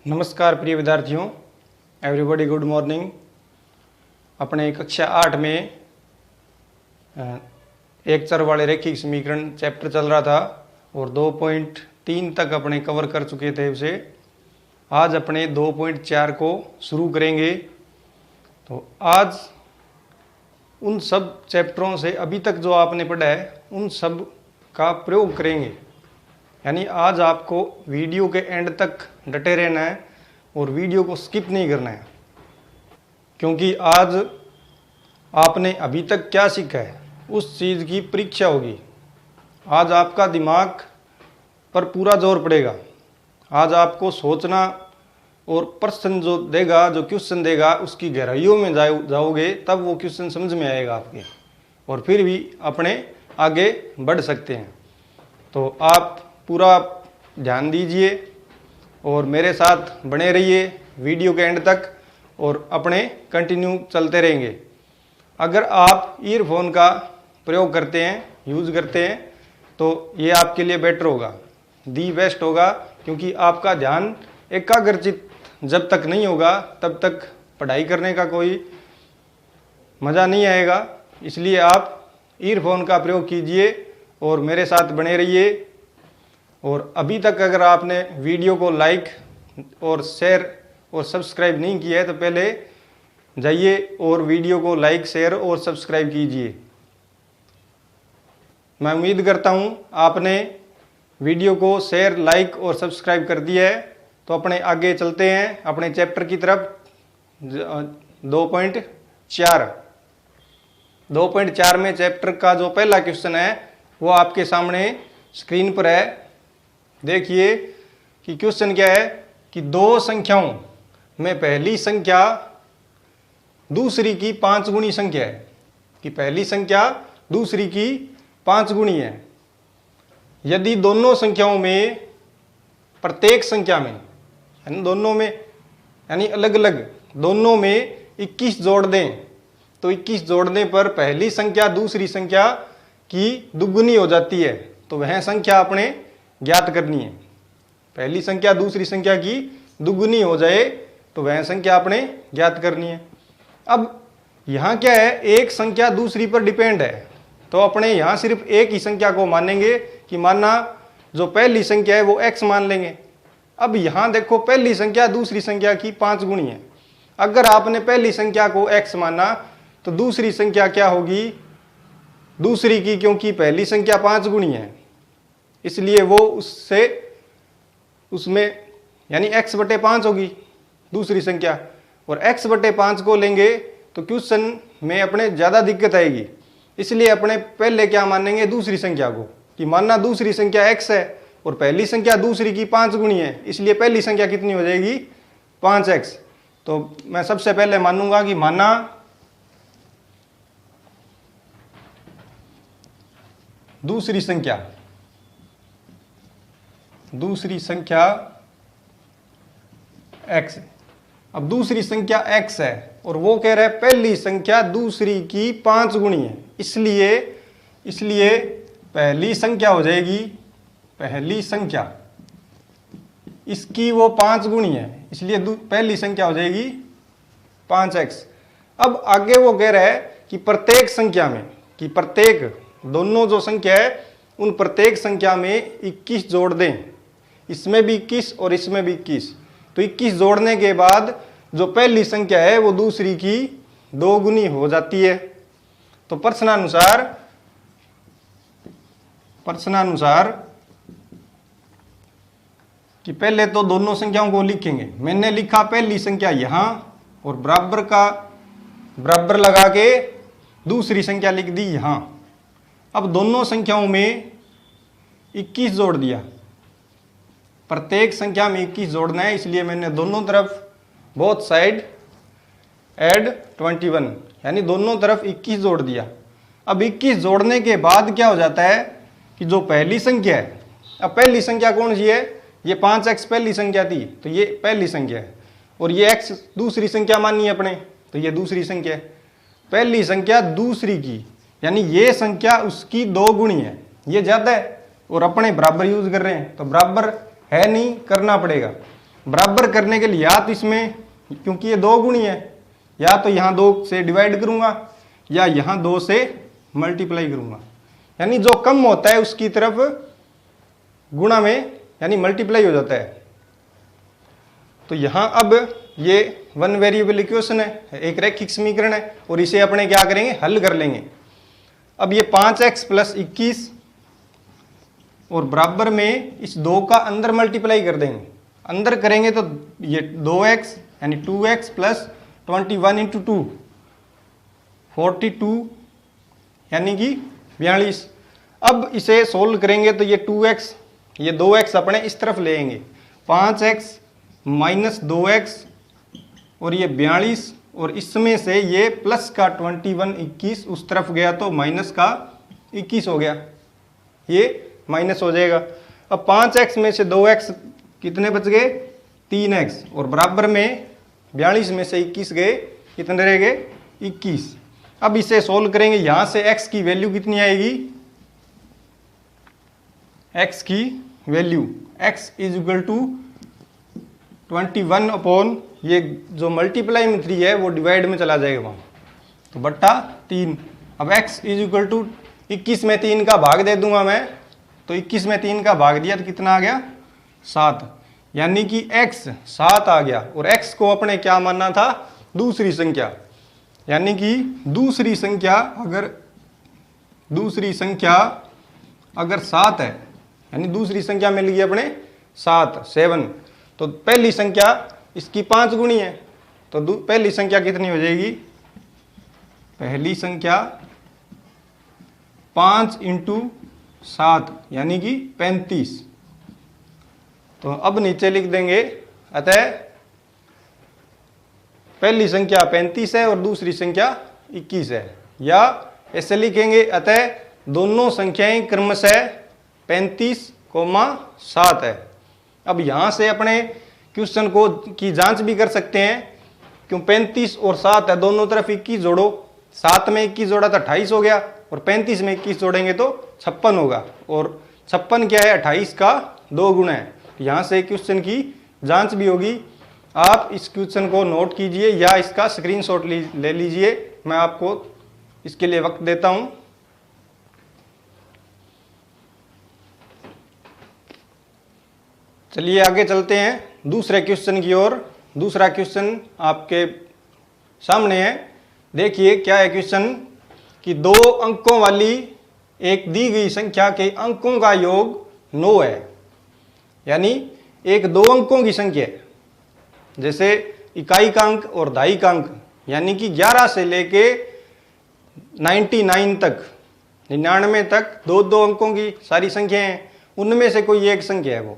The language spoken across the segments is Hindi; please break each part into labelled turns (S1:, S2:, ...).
S1: नमस्कार प्रिय विद्यार्थियों, एवरीबॉडी गुड मॉर्निंग। अपने कक्षा 8 में एक चर वाले रैखिक समीकरण चैप्टर चल रहा था और 2.3 तक अपने कवर कर चुके थे उसे। आज अपने 2.4 को शुरू करेंगे। तो आज उन सब चैप्टरों से अभी तक जो आपने पढ़ा है उन सब का प्रयोग करेंगे। यानी आज आपको वीडियो के एंड तक डटे रहना है और वीडियो को स्किप नहीं करना है, क्योंकि आज आपने अभी तक क्या सीखा है उस चीज़ की परीक्षा होगी। आज आपका दिमाग पर पूरा जोर पड़ेगा। आज आपको सोचना और प्रश्न जो देगा, जो क्वेश्चन देगा, उसकी गहराइयों में जाओगे तब वो क्वेश्चन समझ में आएगा आपके, और फिर भी अपने आगे बढ़ सकते हैं। तो आप पूरा ध्यान दीजिए और मेरे साथ बने रहिए वीडियो के एंड तक और अपने कंटिन्यू चलते रहेंगे। अगर आप ईयरफोन का प्रयोग करते हैं, यूज़ करते हैं, तो ये आपके लिए बेटर होगा, दी बेस्ट होगा, क्योंकि आपका ध्यान एकाग्रचित जब तक नहीं होगा तब तक पढ़ाई करने का कोई मज़ा नहीं आएगा। इसलिए आप ईयरफोन का प्रयोग कीजिए और मेरे साथ बने रहिए। और अभी तक अगर आपने वीडियो को लाइक और शेयर और सब्सक्राइब नहीं किया है तो पहले जाइए और वीडियो को लाइक, शेयर और सब्सक्राइब कीजिए। मैं उम्मीद करता हूँ आपने वीडियो को शेयर, लाइक और सब्सक्राइब कर दिया है। तो अपने आगे चलते हैं अपने चैप्टर की तरफ। 2.4 में चैप्टर का जो पहला क्वेश्चन है वो आपके सामने स्क्रीन पर है। देखिए कि क्वेश्चन क्या है कि दो संख्याओं में पहली संख्या दूसरी की 5 गुनी संख्या है, कि पहली संख्या दूसरी की 5 गुनी है। यदि दोनों संख्याओं में प्रत्येक संख्या में यानी दोनों में यानी अलग अलग दोनों में 21 जोड़ दें तो 21 जोड़ने पर पहली संख्या दूसरी संख्या की दुगुनी हो जाती है। तो वह संख्या अपने ज्ञात करनी है। पहली संख्या दूसरी संख्या की दुगुनी हो जाए तो वह संख्या अपने ज्ञात करनी है। अब यहाँ क्या है, एक संख्या दूसरी पर डिपेंड है, तो अपने यहाँ सिर्फ एक ही संख्या को मानेंगे कि माना जो पहली संख्या है वो x मान लेंगे। अब यहाँ देखो, पहली संख्या दूसरी संख्या की 5 गुनी है। अगर आपने पहली संख्या को x माना तो दूसरी संख्या क्या होगी, दूसरी की, क्योंकि पहली संख्या 5 गुनी है इसलिए वो उसमें यानी x/5 होगी दूसरी संख्या, और x/5 को लेंगे तो क्वेश्चन में अपने ज़्यादा दिक्कत आएगी। इसलिए अपने पहले क्या मानेंगे, दूसरी संख्या को, कि मानना दूसरी संख्या x है और पहली संख्या दूसरी की 5 गुनी है, इसलिए पहली संख्या कितनी हो जाएगी, 5x। तो मैं सबसे पहले मानूंगा कि माना दूसरी संख्या x। अब दूसरी संख्या x है और वो कह रहा है पहली संख्या दूसरी की 5 गुनी है, इसलिए पहली संख्या हो जाएगी, पहली संख्या इसकी वो 5 गुनी है, इसलिए पहली संख्या हो जाएगी 5x। अब आगे वो कह रहा है कि प्रत्येक संख्या में, कि प्रत्येक दोनों जो संख्या है उन प्रत्येक संख्या में 21 जोड़ दें, इसमें भी 21 और इसमें भी 21। तो 21 जोड़ने के बाद जो पहली संख्या है वो दूसरी की 2 गुनी हो जाती है। तो प्रश्नानुसार कि पहले तो दोनों संख्याओं को लिखेंगे। मैंने लिखा पहली संख्या यहां और बराबर लगा के दूसरी संख्या लिख दी यहां। अब दोनों संख्याओं में 21 जोड़ दिया, प्रत्येक संख्या में 21 जोड़ना है, इसलिए मैंने दोनों तरफ बोथ साइड ऐड 21 यानी दोनों तरफ 21 जोड़ दिया। अब 21 जोड़ने के बाद क्या हो जाता है कि जो पहली संख्या है, अब पहली संख्या कौन सी है, ये 5x पहली संख्या थी तो ये पहली संख्या है, और ये x दूसरी संख्या मानी है अपने, तो ये दूसरी संख्या है। पहली संख्या दूसरी की यानी ये संख्या उसकी 2 गुनी है, ये ज्यादा है और अपने बराबर यूज कर रहे हैं, तो बराबर है नहीं, करना पड़ेगा। बराबर करने के लिए या तो इसमें, क्योंकि ये 2 गुणी है, या तो यहाँ 2 से डिवाइड करूंगा या यहाँ 2 से मल्टीप्लाई करूंगा, यानी जो कम होता है उसकी तरफ गुणा में यानी मल्टीप्लाई हो जाता है। तो यहाँ अब ये 1 वेरिएबल इक्वेशन है, एक रैखिक समीकरण है, और इसे अपने क्या करेंगे, हल कर लेंगे। अब ये 5x + 21 और बराबर में इस 2 का अंदर मल्टीप्लाई कर देंगे। अंदर करेंगे तो ये 2x यानी 2x + 21 × 2 42 यानी कि 42। अब इसे सोल्व करेंगे तो ये 2x ये 2x अपने इस तरफ लेंगे, 5x - 2x और ये 42, और इसमें से ये प्लस का 21 21 उस तरफ गया तो माइनस का 21 हो गया, ये माइनस हो जाएगा। अब 5x में से 2x कितने बच गए, 3x, और बराबर में 42 में से 21 गए, कितने रह गए, 21। अब इसे सोल्व करेंगे, यहां से x की वैल्यू कितनी आएगी, x की वैल्यू x = 21 अपॉन ये जो मल्टीप्लाई में 3 है वो डिवाइड में चला जाएगा वहाँ, तो बट्टा 3। अब x = 21 में 3 का भाग दे दूंगा मैं, तो 21 में 3 का भाग दिया तो कितना आ गया, 7, यानी कि x 7 आ गया। और x को अपने क्या मानना था, दूसरी संख्या, यानी कि दूसरी संख्या अगर 7 है, यानी दूसरी संख्या मिल गई अपने 7 तो पहली संख्या इसकी 5 गुणी है, तो पहली संख्या कितनी हो जाएगी, पहली संख्या 5 × 7 यानी कि 35। तो अब नीचे लिख देंगे, अतः पहली संख्या 35 है और दूसरी संख्या 21 है, या ऐसे लिखेंगे, अतः दोनों संख्याएं क्रमशः 35, 7 है। अब यहां से अपने क्वेश्चन को की जांच भी कर सकते हैं, क्यों 35 और 7 है, दोनों तरफ 21 जोड़ो, 7 में 21 जोड़ा तो 28 हो गया, और 35 में 21 जोड़ेंगे तो 56 होगा, और 56 क्या है, 28 का 2 गुना है। यहाँ से क्वेश्चन की जांच भी होगी। आप इस क्वेश्चन को नोट कीजिए या इसका स्क्रीनशॉट ले लीजिए, मैं आपको इसके लिए वक्त देता हूं। चलिए आगे चलते हैं दूसरे क्वेश्चन की ओर। दूसरा क्वेश्चन आपके सामने है, देखिए क्या है क्वेश्चन, कि 2 अंकों वाली एक दी गई संख्या के अंकों का योग 9 है, यानी एक 2 अंकों की संख्या है, जैसे इकाई का अंक और दहाई का अंक, यानी कि 11 से लेके 99 तक, 99 तक 2 अंकों की सारी संख्याएं हैं, उनमें से कोई एक संख्या है वो,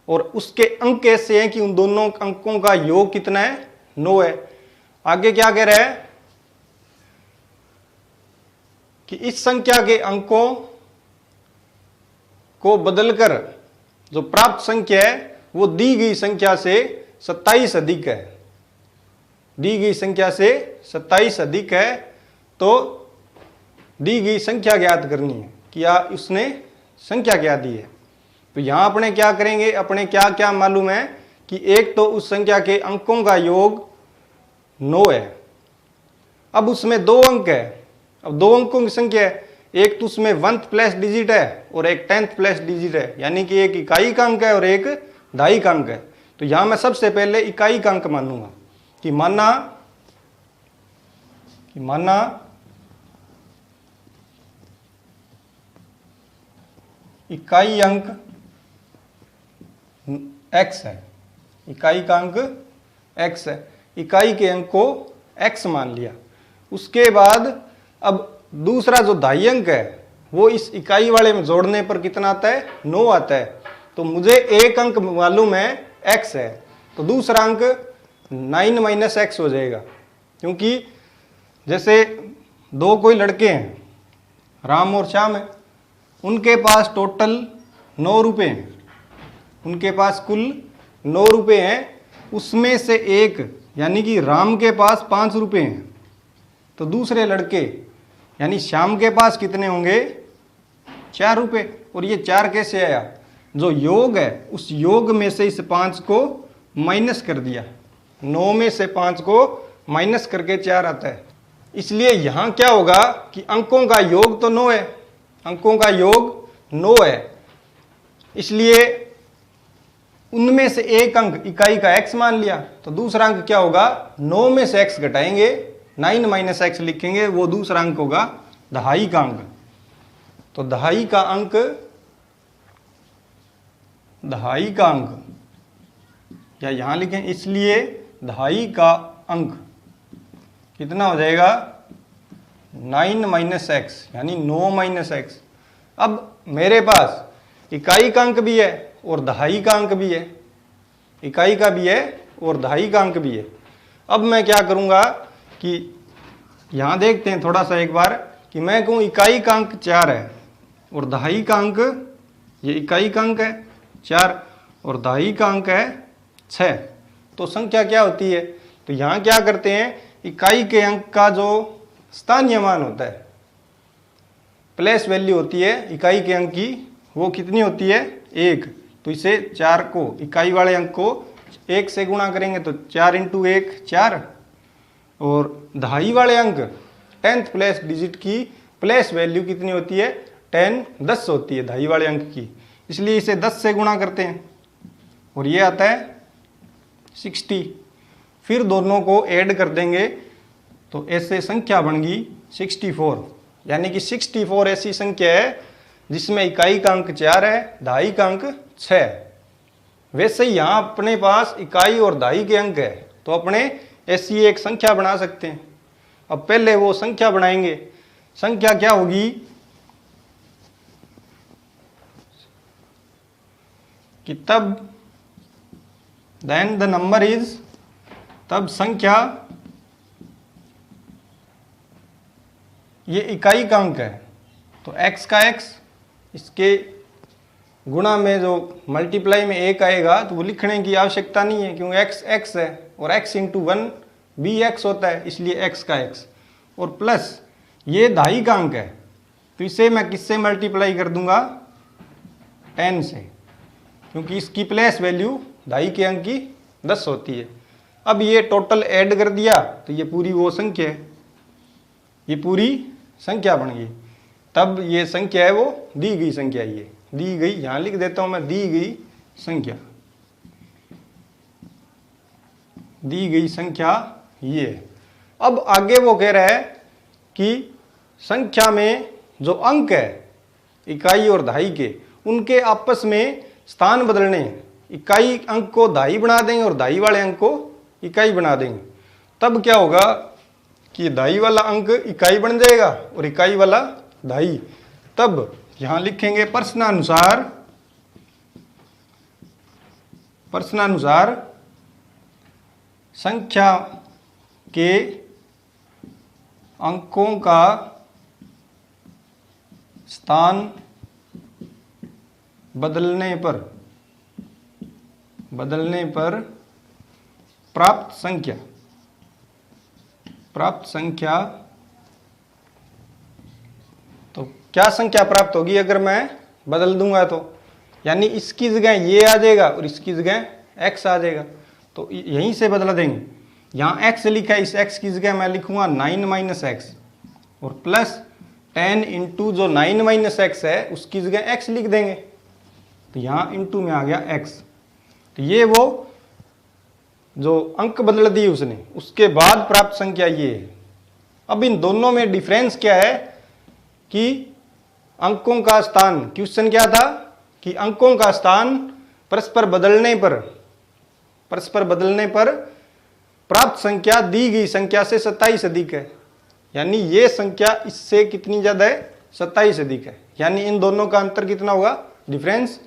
S1: और उसके अंक ऐसे हैं कि उन दोनों अंकों का योग कितना है, 9 है। आगे क्या कह रहा है कि इस संख्या के अंकों को बदलकर जो प्राप्त संख्या है वो दी गई संख्या से 27 अधिक है, दी गई संख्या से 27 अधिक है, तो दी गई संख्या ज्ञात करनी है, क्या उसने संख्या क्या दी है। तो यहां अपने क्या करेंगे, अपने क्या क्या मालूम है कि एक तो उस संख्या के अंकों का योग 9 है, अब उसमें 2 अंक है, अब 2 अंकों की संख्या है, एक तो उसमें 1th प्लेस डिजिट है और एक 10th प्लेस डिजिट है, यानी कि एक इकाई का अंक है और एक दहाई का अंक है। तो यहां मैं सबसे पहले इकाई का अंक मानूंगा कि माना इकाई अंक x है, इकाई का अंक x है, इकाई के अंक को x मान लिया। उसके बाद अब दूसरा जो दहाई अंक है वो इस इकाई वाले में जोड़ने पर कितना आता है, 9 आता है। तो मुझे एक अंक मालूम है x है, तो दूसरा अंक 9 - x हो जाएगा, क्योंकि जैसे 2 कोई लड़के हैं, राम और श्याम है, उनके पास टोटल 9 रुपये हैं, उनके पास कुल 9 रुपये हैं, उसमें से एक यानी कि राम के पास 5 रुपये हैं, तो दूसरे लड़के यानी श्याम के पास कितने होंगे, 4 रुपये। और ये 4 कैसे आया, जो योग है उस योग में से इस 5 को माइनस कर दिया, 9 में से 5 को माइनस करके 4 आता है। इसलिए यहां क्या होगा कि अंकों का योग तो 9 है, अंकों का योग 9 है, इसलिए उनमें से एक अंक इकाई का x मान लिया, तो दूसरा अंक क्या होगा, 9 में से x घटाएंगे, 9 माइनस x लिखेंगे, वो दूसरा अंक होगा दहाई का अंक। तो दहाई का अंक, दहाई का अंक या यहां लिखें, इसलिए दहाई का अंक कितना हो जाएगा, 9 माइनस एक्स यानी 9 माइनस एक्स। अब मेरे पास इकाई का अंक भी है और दहाई का अंक भी है, इकाई का भी है और दहाई का अंक भी है। अब मैं क्या करूंगा कि यहां देखते हैं थोड़ा सा एक बार कि मैं कहूं इकाई का अंक 4 है और दहाई का अंक, ये इकाई का अंक है 4 और दहाई का अंक है 6, तो संख्या क्या होती है। तो यहां क्या करते हैं, इकाई के अंक का जो स्थानीय मान होता है, प्लेस वैल्यू होती है इकाई के अंक की, वो कितनी होती है, 1। तो इसे 4 को, इकाई वाले अंक को 1 से गुणा करेंगे तो 4 × 1 4, और दहाई वाले अंक 10th प्लेस डिजिट की प्लेस वैल्यू कितनी होती है, 10 होती है दहाई वाले अंक की, इसलिए इसे 10 से गुणा करते हैं और ये आता है 60। फिर दोनों को ऐड कर देंगे तो ऐसे संख्या बन गई 64, यानी कि 64 ऐसी संख्या है जिसमें इकाई का अंक 4 है, दहाई का अंक 6 है। वैसे ही यहां अपने पास इकाई और दहाई के अंक है, तो अपने ऐसी एक संख्या बना सकते हैं। अब पहले वो संख्या बनाएंगे, संख्या क्या होगी कि तब देन द नंबर इज, तब संख्या, ये इकाई का अंक है तो x का x, इसके गुणा में जो मल्टीप्लाई में 1 आएगा तो वो लिखने की आवश्यकता नहीं है क्योंकि x x है और x × 1 भी x होता है, इसलिए x का x, और प्लस ये दहाई का अंक है तो इसे मैं किससे मल्टीप्लाई कर दूंगा, 10 से, क्योंकि इसकी प्लेस वैल्यू दहाई के अंक की 10 होती है। अब ये टोटल ऐड कर दिया तो ये पूरी वो संख्या है, ये पूरी संख्या बन गई। तब ये संख्या है वो दी गई संख्या, ये दी गई, यहां लिख देता हूं मैं, दी गई संख्या, दी गई संख्या ये। अब आगे वो कह रहा है कि संख्या में जो अंक है इकाई और दहाई के, उनके आपस में स्थान बदलने, इकाई अंक को दहाई बना देंगे और दहाई वाले अंक को इकाई बना देंगे। तब क्या होगा कि दहाई वाला अंक इकाई बन जाएगा और इकाई वाला दहाई। तब यहां लिखेंगे प्रश्नानुसार, प्रश्नानुसार संख्या के अंकों का स्थान बदलने पर प्राप्त संख्या, तो क्या संख्या प्राप्त होगी अगर मैं बदल दूंगा तो, यानी इसकी जगह ये आ जाएगा और इसकी जगह x आ जाएगा, तो यहीं से बदला देंगे। यहाँ x लिखा है, इस x की जगह मैं लिखूंगा 9 माइनस एक्स और प्लस 10 × जो 9 माइनस एक्स है उसकी जगह x लिख देंगे, तो यहाँ इंटू में आ गया x। तो ये वो जो अंक बदल दिए उसने, उसके बाद प्राप्त संख्या ये है। अब इन दोनों में डिफरेंस क्या है कि अंकों का स्थान, क्वेश्चन क्या था कि अंकों का स्थान परस्पर बदलने पर प्राप्त संख्या दी गई संख्या से 27 अधिक है, यानी ये संख्या इससे कितनी ज्यादा है, 27 अधिक है, यानी इन दोनों का अंतर कितना होगा, डिफरेंस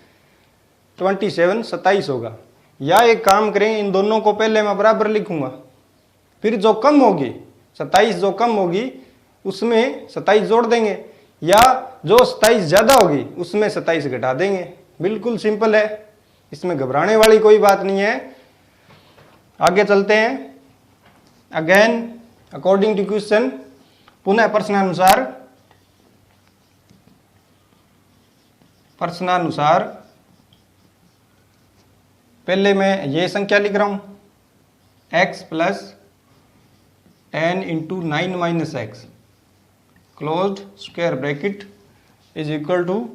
S1: 27 होगा। या एक काम करें, इन दोनों को पहले मैं बराबर लिखूंगा, फिर जो कम होगी 27 जो कम होगी उसमें 27 जोड़ देंगे, या जो 27 ज्यादा होगी उसमें 27 घटा देंगे। बिल्कुल सिंपल है, इसमें घबराने वाली कोई बात नहीं है। आगे चलते हैं। अगेन अकॉर्डिंग टू क्वेश्चन, पुनः प्रश्नानुसार पहले मैं ये संख्या लिख रहा हूँ x plus 10 into 9 minus x closed square bracket is equal to,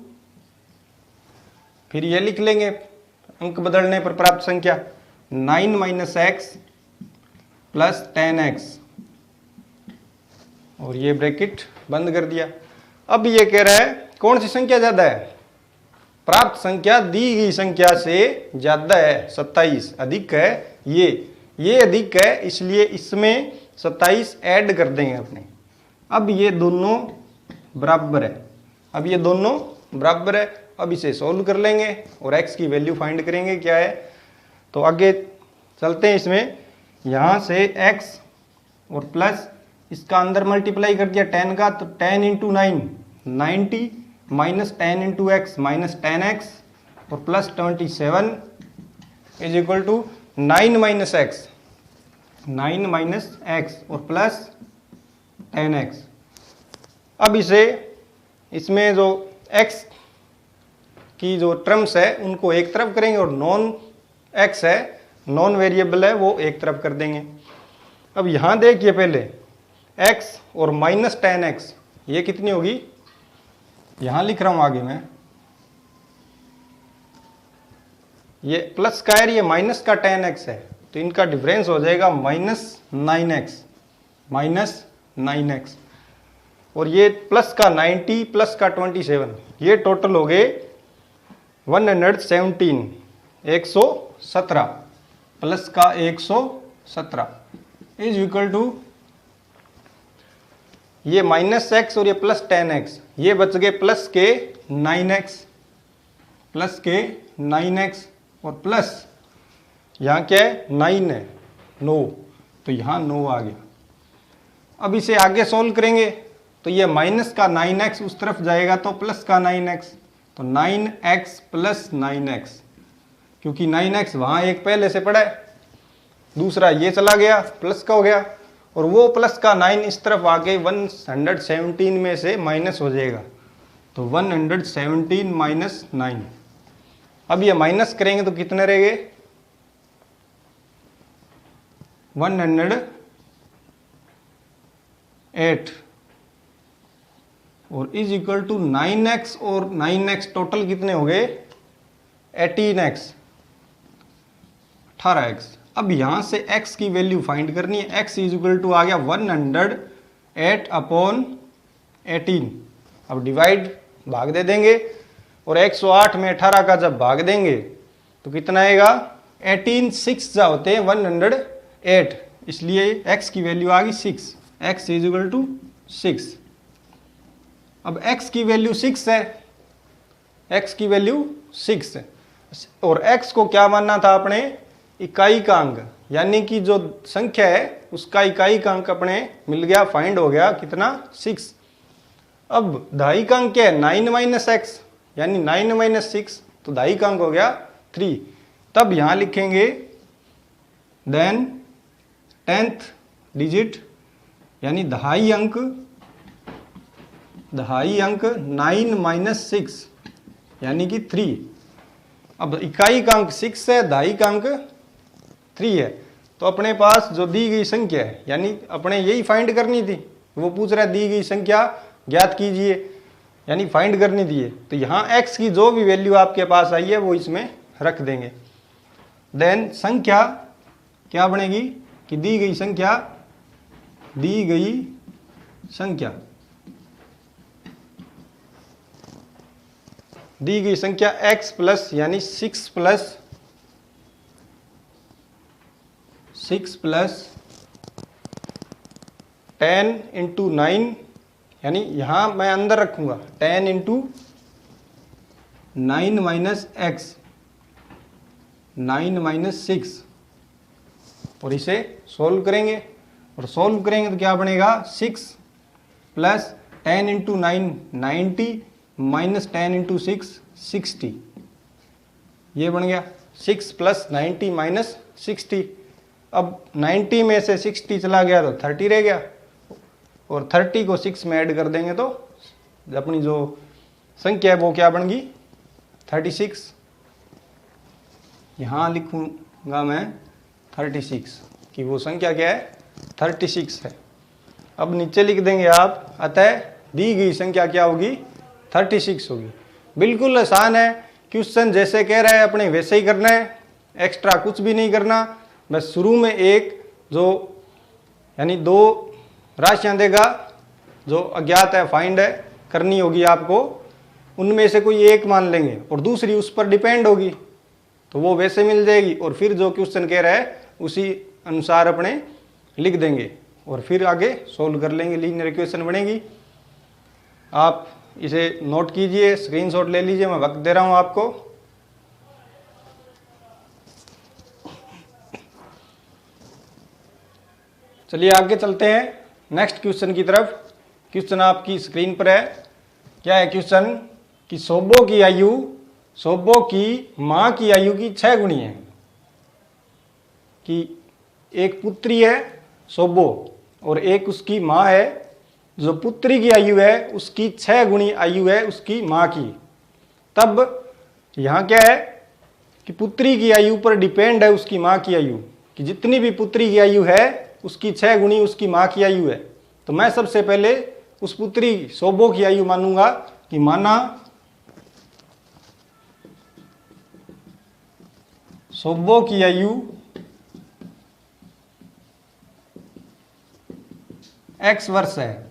S1: फिर ये लिख लेंगे अंक बदलने पर प्राप्त संख्या 9 माइनस एक्स प्लस 10x, और ये ब्रैकेट बंद कर दिया। अब ये कह रहा है कौन सी संख्या ज्यादा है, प्राप्त संख्या दी गई संख्या से ज्यादा है, 27 अधिक है, ये अधिक है, इसलिए इसमें 27 ऐड कर देंगे अपने। अब ये दोनों बराबर है, अब ये दोनों बराबर है, अब इसे सोल्व कर लेंगे और x की वैल्यू फाइंड करेंगे क्या है। तो आगे चलते हैं, इसमें यहाँ से x और प्लस इसका अंदर मल्टीप्लाई कर दिया 10 का, तो 10 into 9 90 minus 10 into x minus 10x और plus 27 is equal to 9 minus x, 9 minus x और प्लस 10x। अब इसे इसमें जो x की जो टर्म्स है उनको एक तरफ करेंगे और नॉन x है, नॉन वेरिएबल है, वो एक तरफ कर देंगे। अब यहाँ देखिए पहले x और माइनस 10x ये कितनी होगी, यहाँ लिख रहा हूँ आगे मैं, ये प्लस का है, ये माइनस का 10x है, तो इनका डिफरेंस हो जाएगा माइनस 9x, और ये प्लस का 90 प्लस का 27, ये टोटल हो गए 117, 117 प्लस का 117 इज इक्वल टू, ये माइनस एक्स और ये प्लस 10x, ये बच गए प्लस के 9x, प्लस के 9x और प्लस यहाँ क्या है 9 है, 9, तो यहाँ 9 आ गया। अब इसे आगे सोल्व करेंगे तो ये माइनस का 9x उस तरफ जाएगा तो प्लस का 9x, तो 9x प्लस 9x, क्योंकि 9x वहाँ एक पहले से पड़ा है, दूसरा ये चला गया प्लस का हो गया, और वो प्लस का 9 इस तरफ आके 117 में से माइनस हो जाएगा, तो 117 माइनस 9। अब ये माइनस करेंगे तो कितने रह गए 108, और इज इक्वल टू 9x और 9x टोटल कितने हो गए 18x, 18x। अब यहां से x की वैल्यू फाइंड करनी है, x इज इक्वल टू आ गया 108 अपॉन 18। अब डिवाइड भाग दे देंगे और 108 में 18 का जब भाग देंगे तो कितना आएगा 18, 6 जा होते हैं 108, इसलिए x की वैल्यू आ गई 6, x इज इक्वल टू 6। अब x की वैल्यू 6 है, x की वैल्यू 6 है, और x को क्या मानना था अपने इकाई का अंक, यानी कि जो संख्या है उसका इकाई का अंक अपने मिल गया, फाइंड हो गया कितना 6। अब दहाई का अंक क्या है 9 माइनस एक्स, यानी 9 माइनस 6, तो दहाई का अंक हो गया 3। तब यहां लिखेंगे देन 10th डिजिट, यानी दहाई अंक 9 माइनस 6 यानी कि 3। अब इकाई का अंक 6 है, दहाई का अंक 3 है, तो अपने पास जो दी गई संख्या है, यानी अपने यही फाइंड करनी थी, वो पूछ रहा है दी गई संख्या ज्ञात कीजिए, यानी फाइंड करनी थी है, तो यहाँ x की जो भी वैल्यू आपके पास आई है वो इसमें रख देंगे। देन संख्या क्या बनेगी कि दी गई संख्या x प्लस यानी 6 प्लस 10 इंटू 9, यानी यहां मैं अंदर रखूंगा 10 इंटू 9 माइनस एक्स, 9 माइनस 6, और इसे सोल्व करेंगे, और सोल्व करेंगे तो क्या बनेगा 6 प्लस 10 इंटू 9 90 माइनस 10 इंटू 6 60, ये बन गया 6 प्लस 90 माइनस 60। अब 90 में से 60 चला गया तो 30 रह गया, और 30 को 6 में ऐड कर देंगे तो अपनी जो संख्या है वो क्या बन गई 36। यहाँ लिखूंगा मैं 36 कि वो संख्या क्या है 36 है। अब नीचे लिख देंगे आप, अतः दी गई संख्या क्या होगी 36 होगी। बिल्कुल आसान है, क्वेश्चन जैसे कह रहा है अपने वैसे ही करना है, एक्स्ट्रा कुछ भी नहीं करना। बस शुरू में एक जो यानी 2 राशियां देगा जो अज्ञात है, फाइंड है करनी होगी आपको, उनमें से कोई एक मान लेंगे और दूसरी उस पर डिपेंड होगी तो वो वैसे मिल जाएगी, और फिर जो क्वेश्चन कह रहा है उसी अनुसार अपने लिख देंगे और फिर आगे सोल्व कर लेंगे, लीनियर इक्वेशन बनेगी। आप इसे नोट कीजिए, स्क्रीनशॉट ले लीजिए, मैं वक्त दे रहा हूं आपको। चलिए आगे चलते हैं नेक्स्ट क्वेश्चन की तरफ। क्वेश्चन आपकी स्क्रीन पर है। क्या है क्वेश्चन कि सोबो की आयु सोबो की मां की आयु की 6 गुणी है। कि एक पुत्री है सोबो और एक उसकी मां है, जो पुत्री की आयु है उसकी 6 गुणी आयु है उसकी मां की। तब यहां क्या है कि पुत्री की आयु पर डिपेंड है उसकी मां की आयु, कि जितनी भी पुत्री की आयु है उसकी 6 गुणी उसकी मां की आयु है। तो मैं सबसे पहले उस पुत्री सोबो की आयु मानूंगा कि माना सोबो की आयु x वर्ष है।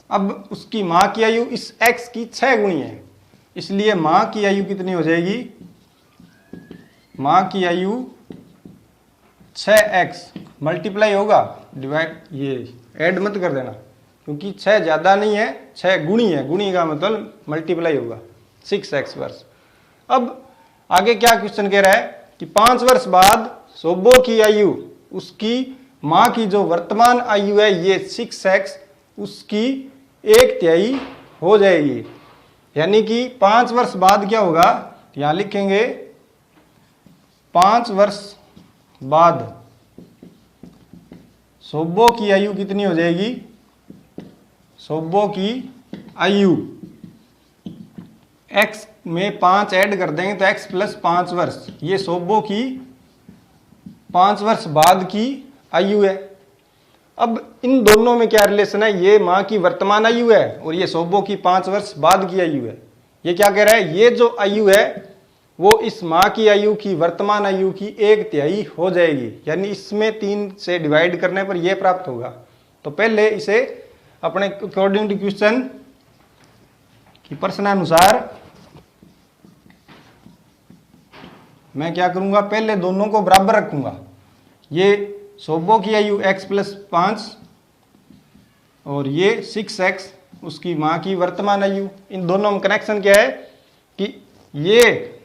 S1: अब उसकी मां की आयु इस x की 6 गुणी है, इसलिए मां की आयु कितनी हो जाएगी, मां की आयु 6x मल्टीप्लाई होगा, डिवाइड ये ऐड मत कर देना क्योंकि 6 ज्यादा नहीं है, 6 गुणी है, गुणी का मतलब मल्टीप्लाई होगा 6x वर्ष। अब आगे क्या क्वेश्चन कह रहा है कि 5 वर्ष बाद सोबो की आयु उसकी मां की जो वर्तमान आयु है ये 6x उसकी 1/3 हो जाएगी। यानी कि 5 वर्ष बाद क्या होगा, यहां लिखेंगे 5 वर्ष बाद सोबो की आयु कितनी हो जाएगी, सोबो की आयु x में 5 ऐड कर देंगे तो x + 5 वर्ष, ये सोबो की 5 वर्ष बाद की आयु है। अब इन दोनों में क्या रिलेशन है, ये मां की वर्तमान आयु है और ये सोबो की 5 वर्ष बाद की आयु है। ये क्या कह रहा है, ये जो आयु है वो इस मां की आयु की वर्तमान आयु की 1/3 हो जाएगी, यानी इसमें 3 से डिवाइड करने पर यह प्राप्त होगा। तो पहले इसे अपने अकॉर्डिंग टू क्वेश्चन की प्रश्नानुसार मैं क्या करूंगा, पहले दोनों को बराबर रखूंगा। ये सोबो की आयु x + 5 और ये 6x उसकी मां की वर्तमान आयु, इन दोनों में कनेक्शन क्या है कि ये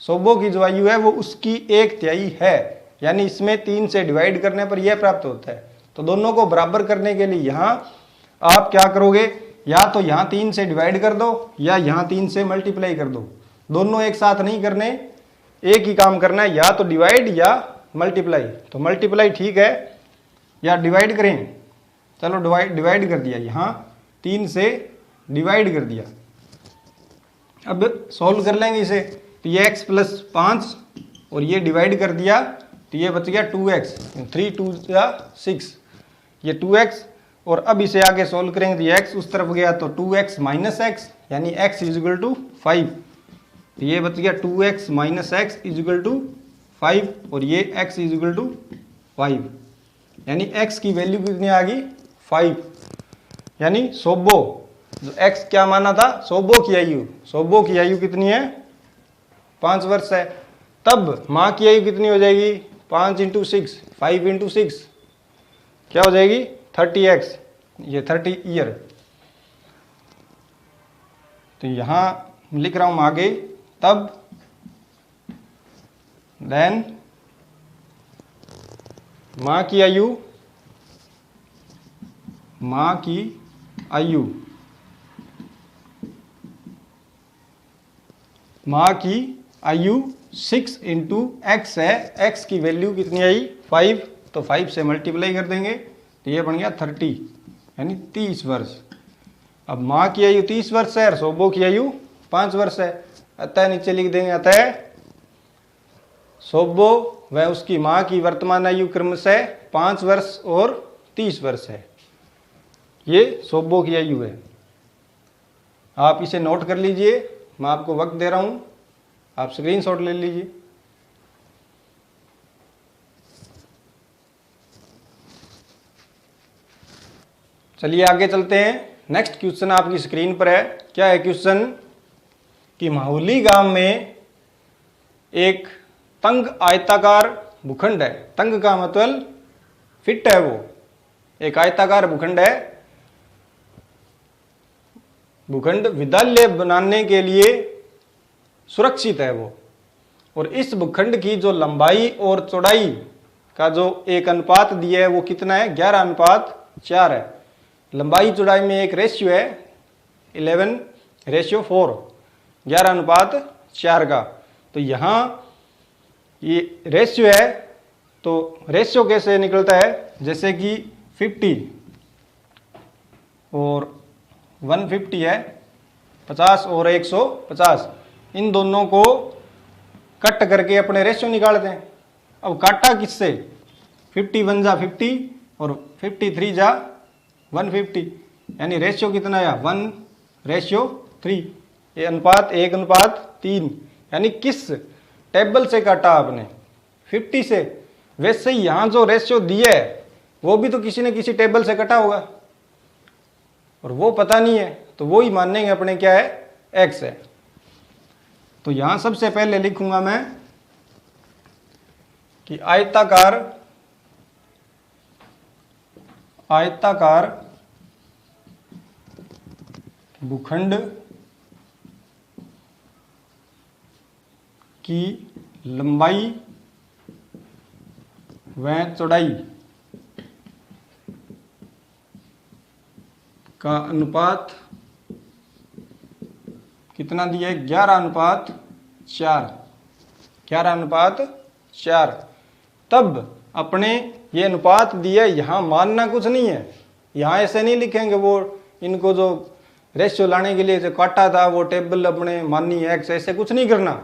S1: सोबो की जो आयु है वो उसकी 1/3 है, यानी इसमें 3 से डिवाइड करने पर यह प्राप्त होता है। तो दोनों को बराबर करने के लिए यहां आप क्या करोगे, या तो यहां 3 से डिवाइड कर दो या यहां 3 से मल्टीप्लाई कर दो। दोनों एक साथ नहीं करने, एक ही काम करना है, या तो डिवाइड या मल्टीप्लाई। तो मल्टीप्लाई ठीक है, या डिवाइड करें, चलो डिवाइड कर दिया, यहां 3 से डिवाइड कर दिया। अब सॉल्व कर लेंगे इसे, तो ये x + 5 और ये डिवाइड कर दिया तो ये बच गया 2x, 3 2 6, ये 2x। और अब इसे आगे सॉल्व करेंगे तो ये x उस तरफ गया तो 2x - x, यानी x = 5। तो ये बच गया 2x - x = 5 और ये x = 5, यानी x की वैल्यू कितनी आ गई 5। यानी सोबो जो x क्या माना था, सोबो की आयु कितनी है 5 वर्ष है। तब मां की आयु कितनी हो जाएगी, 5 × 6 5 × 6 क्या हो जाएगी 30x, ये 30 ईयर। तो यहां लिख रहा हूं आगे, तब देन मां की आयु 6 × x है, x की वैल्यू कितनी आई 5, तो 5 से मल्टीप्लाई कर देंगे तो ये बन गया 30, यानी 30 वर्ष। अब मां की आयु 30 वर्ष है और सोबो की आयु 5 वर्ष है, अतः नीचे लिख देंगे, अतः सोब्बो व उसकी माँ की वर्तमान आयु क्रमशः 5 वर्ष और 30 वर्ष है। ये सोब्बो की आयु है। आप इसे नोट कर लीजिए, मैं आपको वक्त दे रहा हूं, आप स्क्रीनशॉट ले लीजिए। चलिए आगे चलते हैं। नेक्स्ट क्वेश्चन आपकी स्क्रीन पर है। क्या है क्वेश्चन कि माहुली गांव में एक तंग आयताकार भूखंड है। तंग का मतलब फिट है, वो एक आयताकार भूखंड है। भूखंड विद्यालय बनाने के लिए सुरक्षित है वो। और इस भूखंड की जो लंबाई और चौड़ाई का जो एक अनुपात दिया है वो कितना है? 11:4 है। लंबाई चौड़ाई में एक रेशियो है 11:4, 11:4 का। तो यहाँ ये रेशियो है, तो रेशियो कैसे निकलता है? जैसे कि 50 और 150 है, 50 और 150, इन दोनों को कट करके अपने रेशियो निकालते हैं। अब काटा किससे? 51 जा 50 और 53 जा 150, यानी रेशियो कितना आया? 1:3। ये अनुपात 1:3, यानी किस टेबल से काटा आपने? 50 से। वैसे ही यहां जो रेशियो दिया है वो भी तो किसी न किसी टेबल से कटा होगा, और वो पता नहीं है, तो वो ही मानेंगे अपने क्या है? x है। तो यहां सबसे पहले लिखूंगा मैं कि आयताकार भूखंड की लंबाई व चौड़ाई का अनुपात कितना दिया है? 11:4, 11:4। तब अपने ये अनुपात दिया, यहां मानना कुछ नहीं है। यहां ऐसे नहीं लिखेंगे वो इनको जो रेशियो लाने के लिए जो काटा था वो टेबल अपने माननी है x, ऐसे कुछ नहीं करना।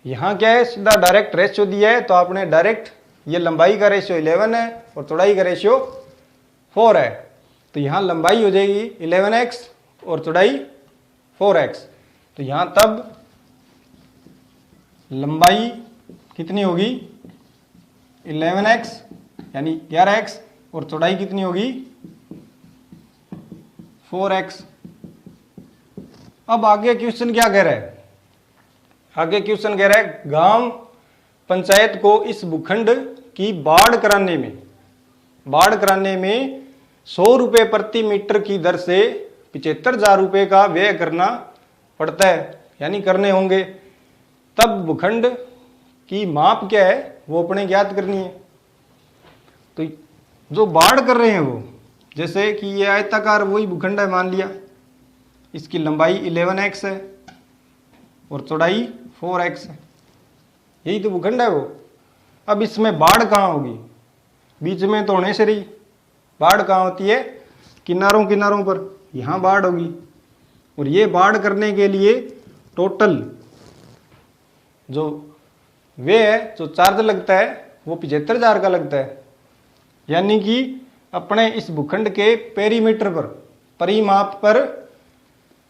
S1: यहां क्या है? सीधा डायरेक्ट रेशियो दिया है, तो आपने डायरेक्ट ये लंबाई का रेशियो 11 है और चौड़ाई का रेशियो 4 है, तो यहां लंबाई हो जाएगी 11x और चौड़ाई 4x। तो यहां तब लंबाई कितनी होगी? 11x यानी 11x, और चौड़ाई कितनी होगी? 4x। अब आगे क्वेश्चन क्या कह रहा है? आगे क्वेश्चन कह रहा है गांव पंचायत को इस भूखंड की बाढ़ कराने में 100 रुपये प्रति मीटर की दर से 75,000 रुपये का व्यय करना पड़ता है, यानी करने होंगे। तब भूखंड की माप क्या है वो अपने ज्ञात करनी है। तो जो बाढ़ कर रहे हैं वो, जैसे कि ये आयताकार वही भूखंड है मान लिया, इसकी लंबाई 11x है और चौड़ाई 4x है, यही तो भूखंड है वो। अब इसमें बाढ़ कहाँ होगी? बीच में तो होने से रही। बाढ़ कहाँ होती है? किनारों किनारों पर, यहाँ बाढ़ होगी। और ये बाढ़ करने के लिए टोटल जो वे है, जो चार्ज लगता है वो 75,000 का लगता है। यानी कि अपने इस भूखंड के पेरीमीटर पर, परिमाप पर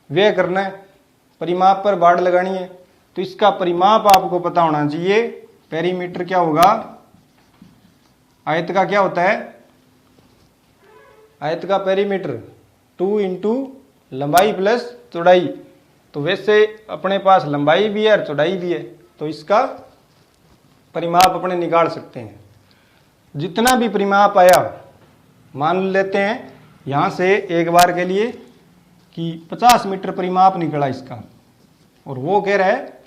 S1: व्यय करना है, परिमाप पर बाढ़ लगानी है। तो इसका परिमाप आपको पता होना चाहिए। पेरीमीटर क्या होगा? आयत का क्या होता है? आयत का पेरीमीटर 2 इंटू लंबाई प्लस चौड़ाई। तो वैसे अपने पास लंबाई भी है और चौड़ाई भी है, तो इसका परिमाप अपने निकाल सकते हैं। जितना भी परिमाप आया, मान लेते हैं यहाँ से एक बार के लिए कि 50 मीटर परिमाप निकला इसका, और वो कह रहा है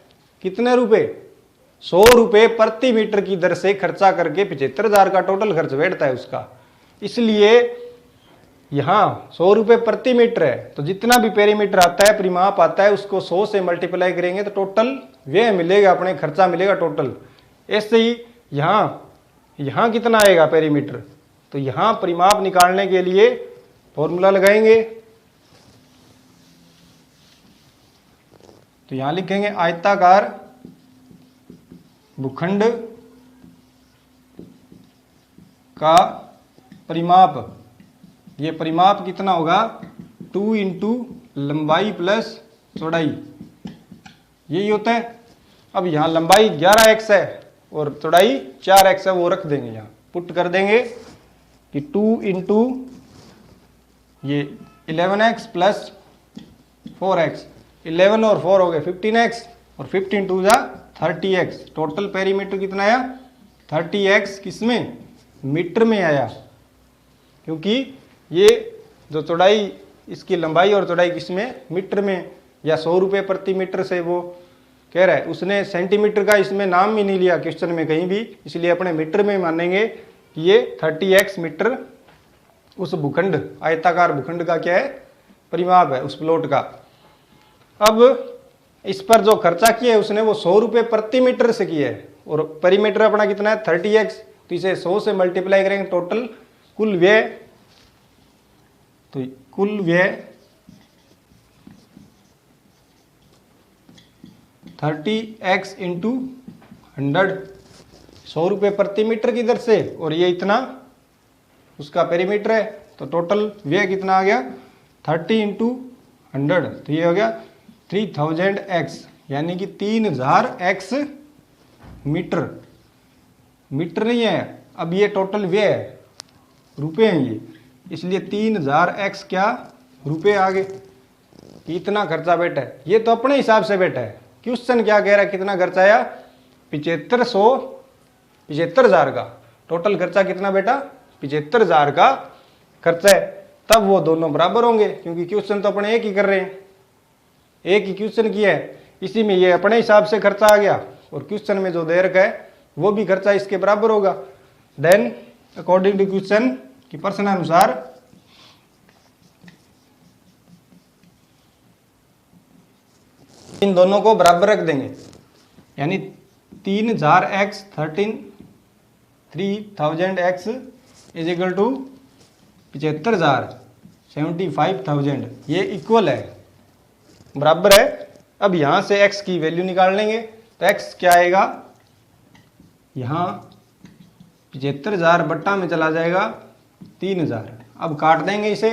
S1: कितने रुपए? 100 रुपये प्रति मीटर की दर से खर्चा करके 75,000 का टोटल खर्च बैठता है उसका। इसलिए यहाँ 100 रुपये प्रति मीटर है, तो जितना भी पेरीमीटर आता है, परिमाप आता है, उसको 100 से मल्टीप्लाई करेंगे तो टोटल व्यय मिलेगा, अपने खर्चा मिलेगा टोटल। ऐसे ही यहाँ कितना आएगा पेरीमीटर? तो यहाँ परिमाप निकालने के लिए फॉर्मूला लगाएंगे। तो यहाँ लिखेंगे आयताकार भूखंड का परिमाप, ये परिमाप कितना होगा 2 इंटू लंबाई प्लस चौड़ाई, यही होता है। अब यहाँ लंबाई 11x है और चौड़ाई 4x है, वो रख देंगे, यहाँ पुट कर देंगे कि 2 इंटू ये 11x प्लस 4x, 11 और 4 हो गए 15x और 15 टू जा 30x, टोटल पेरीमीटर कितना आया 30x, किसमें मीटर में आया, क्योंकि ये जो चौड़ाई इसकी लंबाई और चौड़ाई किसमें मीटर में, या 100 रुपये प्रति मीटर से वो कह रहा है, उसने सेंटीमीटर का इसमें नाम भी नहीं लिया क्वेश्चन में कहीं भी, इसलिए अपने मीटर में मानेंगे कि ये 30x मीटर उस भूखंड, आयताकार भूखंड का क्या है परिमाप है, उस प्लॉट का। अब इस पर जो खर्चा किया है उसने वो 100 रुपये प्रति मीटर से किया है, और पेरीमीटर अपना कितना है 30x, तो इसे 100 से मल्टीप्लाई करेंगे, टोटल कुल व्यय, तो कुल व्यय 30x इंटू 100, 100 रुपये प्रति मीटर की दर से, और ये इतना उसका पेरीमीटर है, तो टोटल व्यय कितना आ गया 30 इंटू 100, तो ये हो गया 3000x, यानी कि 3000x मीटर, मीटर नहीं है, अब ये टोटल व्यय है, रुपए हैं ये, इसलिए 3000x क्या रुपए आ गए, इतना खर्चा बैठा है। ये तो अपने हिसाब से बैठा है, क्वेश्चन क्या कह रहा है कितना खर्चा आया 75,000 का, टोटल खर्चा कितना बेटा 75,000 का खर्चा है, तब वो दोनों बराबर होंगे, क्योंकि क्वेश्चन तो अपने एक ही कर रहे हैं, एक ही क्वेश्चन किया है, इसी में ये अपने हिसाब से खर्चा आ गया, और क्वेश्चन में जो दे रखा है वो भी खर्चा इसके बराबर होगा। देन अकॉर्डिंग टू क्वेश्चन की प्रश्न अनुसार इन दोनों को बराबर रख देंगे, यानी 3000x 3000x is equal to 75,000 75,000, ये इक्वल है, बराबर है। अब यहां से x की वैल्यू निकाल लेंगे, तो x क्या आएगा, यहाँ 75,000 बट्टा में चला जाएगा 3000, अब काट देंगे इसे,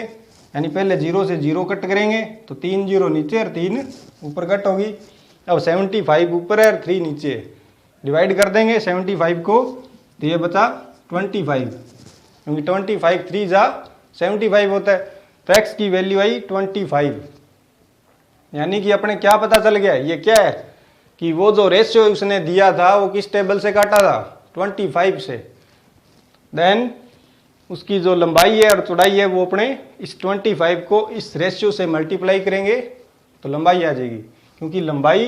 S1: यानी पहले 0 से 0 कट करेंगे, तो 3 0 नीचे और 3 ऊपर कट होगी। अब 75 ऊपर है और 3 नीचे, डिवाइड कर देंगे 75 को, तो ये बचा 25, क्योंकि 25 3 जा 75 होता है, तो x की वैल्यू आई 25, यानी कि अपने क्या पता चल गया, ये क्या है कि वो जो रेशियो उसने दिया था वो किस टेबल से काटा था 25 से, देन उसकी जो लंबाई है और चौड़ाई है वो अपने इस 25 को इस रेशियो से मल्टीप्लाई करेंगे तो लंबाई आ जाएगी, क्योंकि लंबाई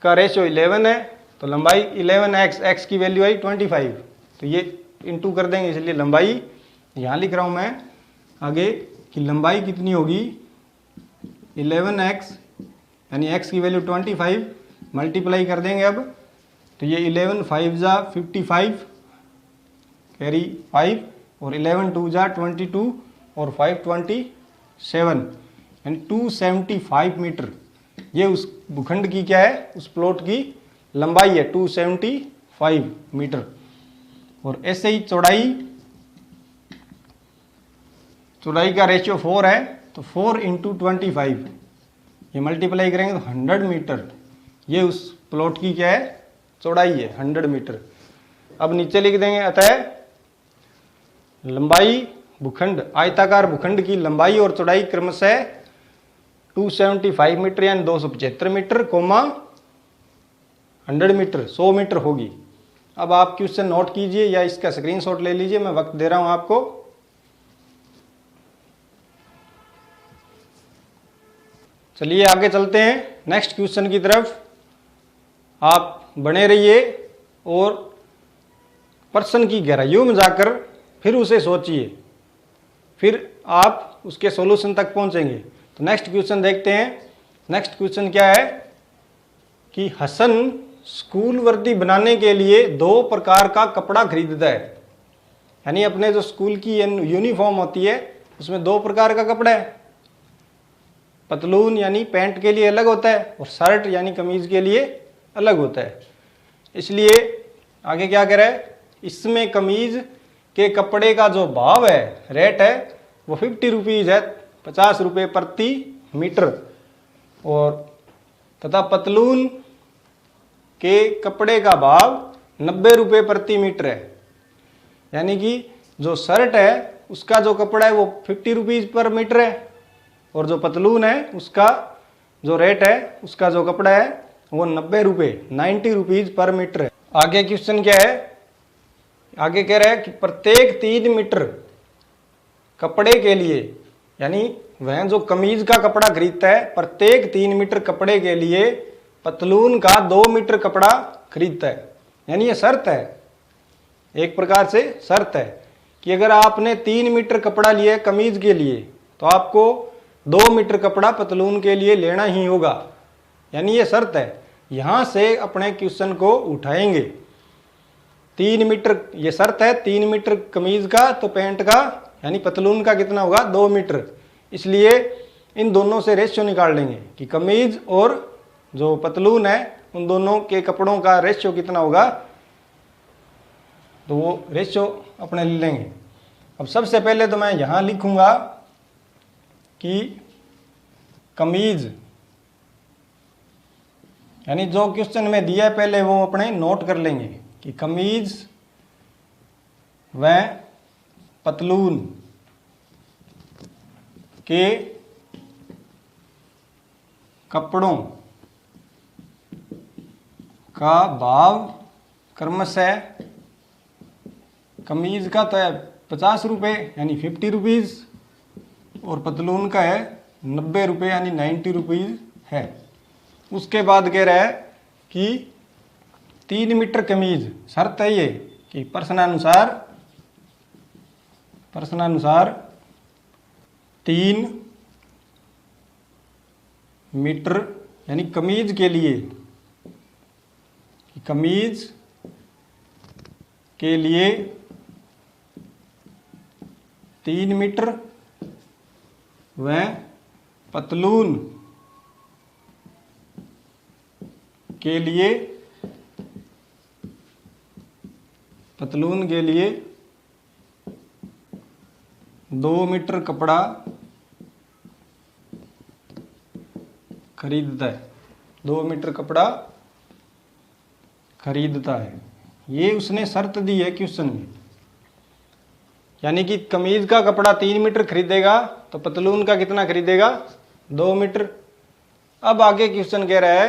S1: का रेशियो 11 है, तो लंबाई 11x, x की वैल्यू आई 25, तो ये इंटू कर देंगे, इसलिए लंबाई यहाँ लिख रहा हूँ मैं आगे कि लंबाई कितनी होगी 11x, यानी x की वैल्यू 25 मल्टीप्लाई कर देंगे अब, तो ये 11 5 जा 55 कैरी 5 और 11 2 जा 22 और 5 27, यानी 275 मीटर, ये उस भूखंड की क्या है, उस प्लॉट की लंबाई है 275 मीटर। और ऐसे ही चौड़ाई का रेशियो 4 है, तो 4 इंटू 25 ये मल्टीप्लाई करेंगे तो 100 मीटर, ये उस प्लॉट की क्या है चौड़ाई है 100 मीटर। अब नीचे लिख देंगे, अतः लंबाई भूखंड, आयताकार भूखंड की लंबाई और चौड़ाई क्रमशः 275 मीटर यानी 275 मीटर, 100 मीटर 100 मीटर होगी। अब आप क्वेश्चन नोट कीजिए या इसका स्क्रीनशॉट ले लीजिए, मैं वक्त दे रहा हूं आपको। चलिए आगे चलते हैं नेक्स्ट क्वेश्चन की तरफ, आप बने रहिए और प्रश्न की गहराइयों में जाकर फिर उसे सोचिए, फिर आप उसके सॉल्यूशन तक पहुंचेंगे। तो नेक्स्ट क्वेश्चन देखते हैं। नेक्स्ट क्वेश्चन क्या है कि हसन स्कूल वर्दी बनाने के लिए 2 प्रकार का कपड़ा खरीदता है, यानी अपने जो स्कूल की यूनिफॉर्म होती है उसमें 2 प्रकार का कपड़ा है, पतलून यानी पैंट के लिए अलग होता है और शर्ट यानी कमीज के लिए अलग होता है। इसलिए आगे क्या कह रहा है, इसमें कमीज के कपड़े का जो भाव है, रेट है, वो 50 रुपीज है, 50 रुपये प्रति मीटर, और तथा पतलून के कपड़े का भाव 90 रुपये प्रति मीटर है। यानी कि जो शर्ट है उसका जो कपड़ा है वो 50 रुपीज पर मीटर है, और जो पतलून है उसका जो रेट है, उसका जो कपड़ा है वो 90 रुपये 90 रुपीज पर मीटर है। आगे क्वेश्चन क्या है, आगे कह रहा है कि प्रत्येक 3 मीटर कपड़े के लिए, यानी वह जो कमीज का कपड़ा खरीदता है प्रत्येक 3 मीटर कपड़े के लिए पतलून का 2 मीटर कपड़ा खरीदता है। यानी ये शर्त है, एक प्रकार से शर्त है कि अगर आपने 3 मीटर कपड़ा लिया है कमीज के लिए तो आपको 2 मीटर कपड़ा पतलून के लिए लेना ही होगा। यानी ये शर्त है। यहां से अपने क्वेश्चन को उठाएंगे। 3 मीटर ये शर्त है, 3 मीटर कमीज का, तो पैंट का यानी पतलून का कितना होगा, 2 मीटर। इसलिए इन दोनों से रेशियो निकाल लेंगे कि कमीज और जो पतलून है उन दोनों के कपड़ों का रेशियो कितना होगा, तो वो रेशियो अपने ले लेंगे। अब सबसे पहले तो मैं यहां लिखूंगा कि कमीज, यानी जो क्वेश्चन में दिया है पहले वो अपने नोट कर लेंगे कि कमीज व पतलून के कपड़ों का भाव क्रमशः कमीज का तो है 50 रुपये यानी 50 रुपीज़, और पतलून का है 90 रुपये यानी 90 रुपीज़ है। उसके बाद कह रहा है कि 3 मीटर कमीज, शर्त है ये कि प्रश्नानुसार 3 मीटर यानी कमीज के लिए, कमीज के लिए 3 मीटर व पतलून के लिए 2 मीटर कपड़ा खरीदता है, 2 मीटर कपड़ा खरीदता है। ये उसने शर्त दी है क्वेश्चन में। यानी कि कमीज का कपड़ा 3 मीटर खरीदेगा तो पतलून का कितना खरीदेगा, 2 मीटर। अब आगे क्वेश्चन कह रहा है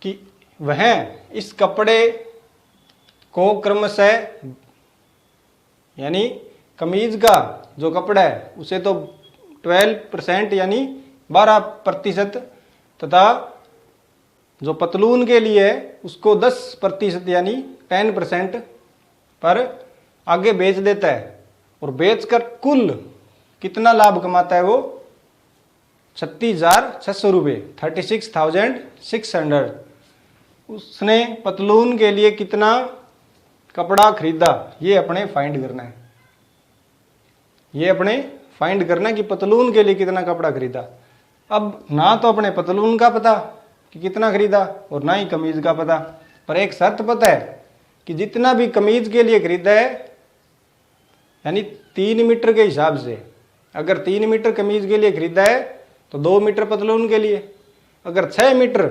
S1: कि वह इस कपड़े को क्रमशः, यानी कमीज का जो कपड़ा है उसे तो 12% यानी 12% तथा जो पतलून के लिए है उसको 10% यानी 10% पर आगे बेच देता है, और बेचकर कुल कितना लाभ कमाता है वो 36,600 रुपये 36,600। उसने पतलून के लिए कितना कपड़ा खरीदा, ये अपने फाइंड करना है। ये अपने फाइंड करना है कि पतलून के लिए कितना कपड़ा खरीदा। अब ना तो अपने पतलून का पता कि कितना खरीदा और ना ही कमीज का पता, पर एक शर्त पता है कि जितना भी कमीज के लिए खरीदा है, यानी 3 मीटर के हिसाब से, अगर 3 मीटर कमीज के लिए खरीदा है तो 2 मीटर पतलून के लिए, अगर 6 मीटर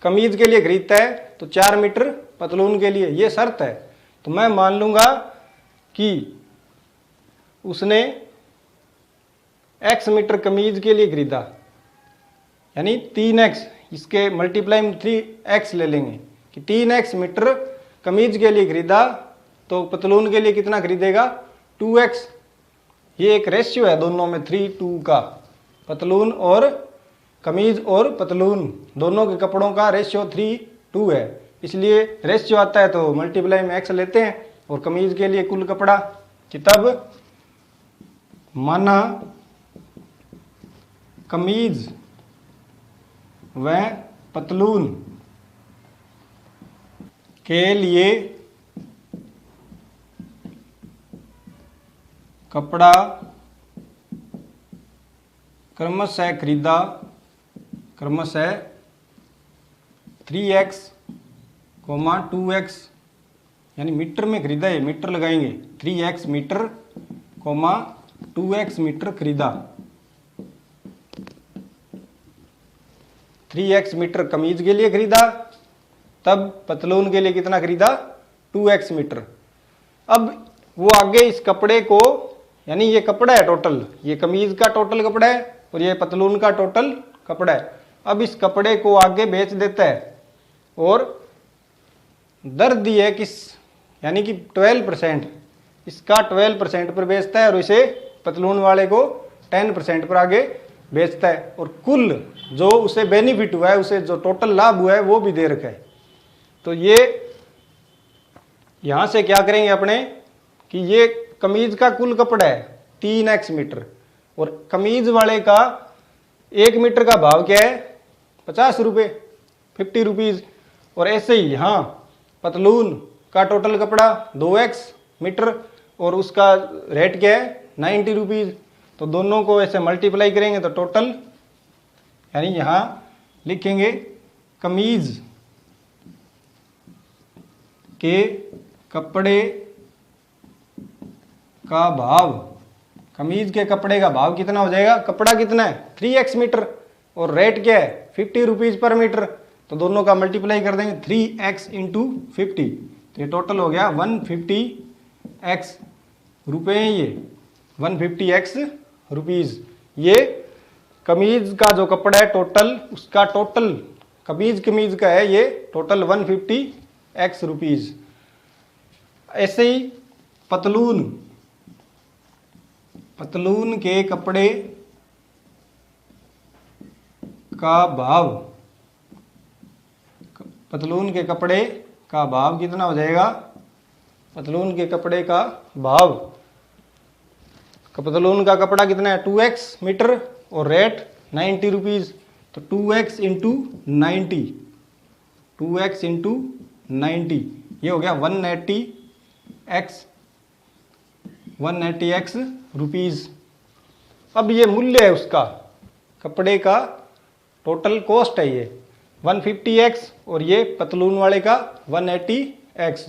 S1: कमीज के लिए खरीदता है तो 4 मीटर पतलून के लिए। ये शर्त है। तो मैं मान लूंगा कि उसने x मीटर कमीज के लिए खरीदा, यानी 3x, इसके मल्टीप्लाई में 3x ले लेंगे कि 3x मीटर कमीज के लिए खरीदा तो पतलून के लिए कितना खरीदेगा, 2x। ये एक रेशियो है दोनों में 3:2 का, पतलून और कमीज और पतलून दोनों के कपड़ों का रेशियो 3:2 है। इसलिए रेशियो आता है तो मल्टीप्लाई में x लेते हैं, और कमीज के लिए कुल कपड़ा कि तब माना कमीज व पतलून के लिए कपड़ा क्रमशः खरीदा, क्रमशः 3x कोमा 2x, यानी मीटर में खरीदा है, मीटर लगाएंगे 3x metre coma 2x metre खरीदा। 3x मीटर कमीज के लिए खरीदा, तब पतलून के लिए कितना खरीदा 2x मीटर। अब वो आगे इस कपड़े को, यानी ये कपड़ा है टोटल, ये कमीज का टोटल कपड़ा है और ये पतलून का टोटल कपड़ा है। अब इस कपड़े को आगे बेच देता है और दर दी है किस, यानी कि 12%, इसका 12% पर बेचता है और इसे पतलून वाले को 10% पर आगे बेचता है। और कुल जो उसे बेनिफिट हुआ है, उसे जो टोटल लाभ हुआ है वो भी दे रखा है। तो ये यहां से क्या करेंगे अपने कि ये कमीज का कुल कपड़ा है 3x मीटर और कमीज वाले का 1 मीटर का भाव क्या है 50 रुपये, 50 रुपीज़। और ऐसे ही यहाँ पतलून का टोटल कपड़ा 2x मीटर और उसका रेट क्या है 90 रुपीज़। तो दोनों को ऐसे मल्टीप्लाई करेंगे तो टोटल, यानी यहाँ लिखेंगे कमीज के कपड़े का भाव, कमीज के कपड़े का भाव कितना हो जाएगा, कपड़ा कितना है 3x मीटर और रेट क्या है 50 रुपीज़ पर मीटर। तो दोनों का मल्टीप्लाई कर देंगे 3x इंटू 50, तो ये टोटल हो गया 150x रुपये हैं, ये 150x रुपीज़। ये कमीज का जो कपड़ा है टोटल, उसका टोटल कमीज का है ये टोटल 150x रुपीज़। ऐसे ही पतलून के कपड़े का भाव, पतलून के कपड़े का भाव कितना हो जाएगा, पतलून के कपड़े का भाव, पतलून का कपड़ा कितना है 2x मीटर और रेट 90 रुपीज़। तो 2x इंटू 90, 2x इंटू 90, ये हो गया 180x रुपीज़। अब ये मूल्य है उसका, कपड़े का टोटल कॉस्ट है ये 150x और ये पतलून वाले का 180x।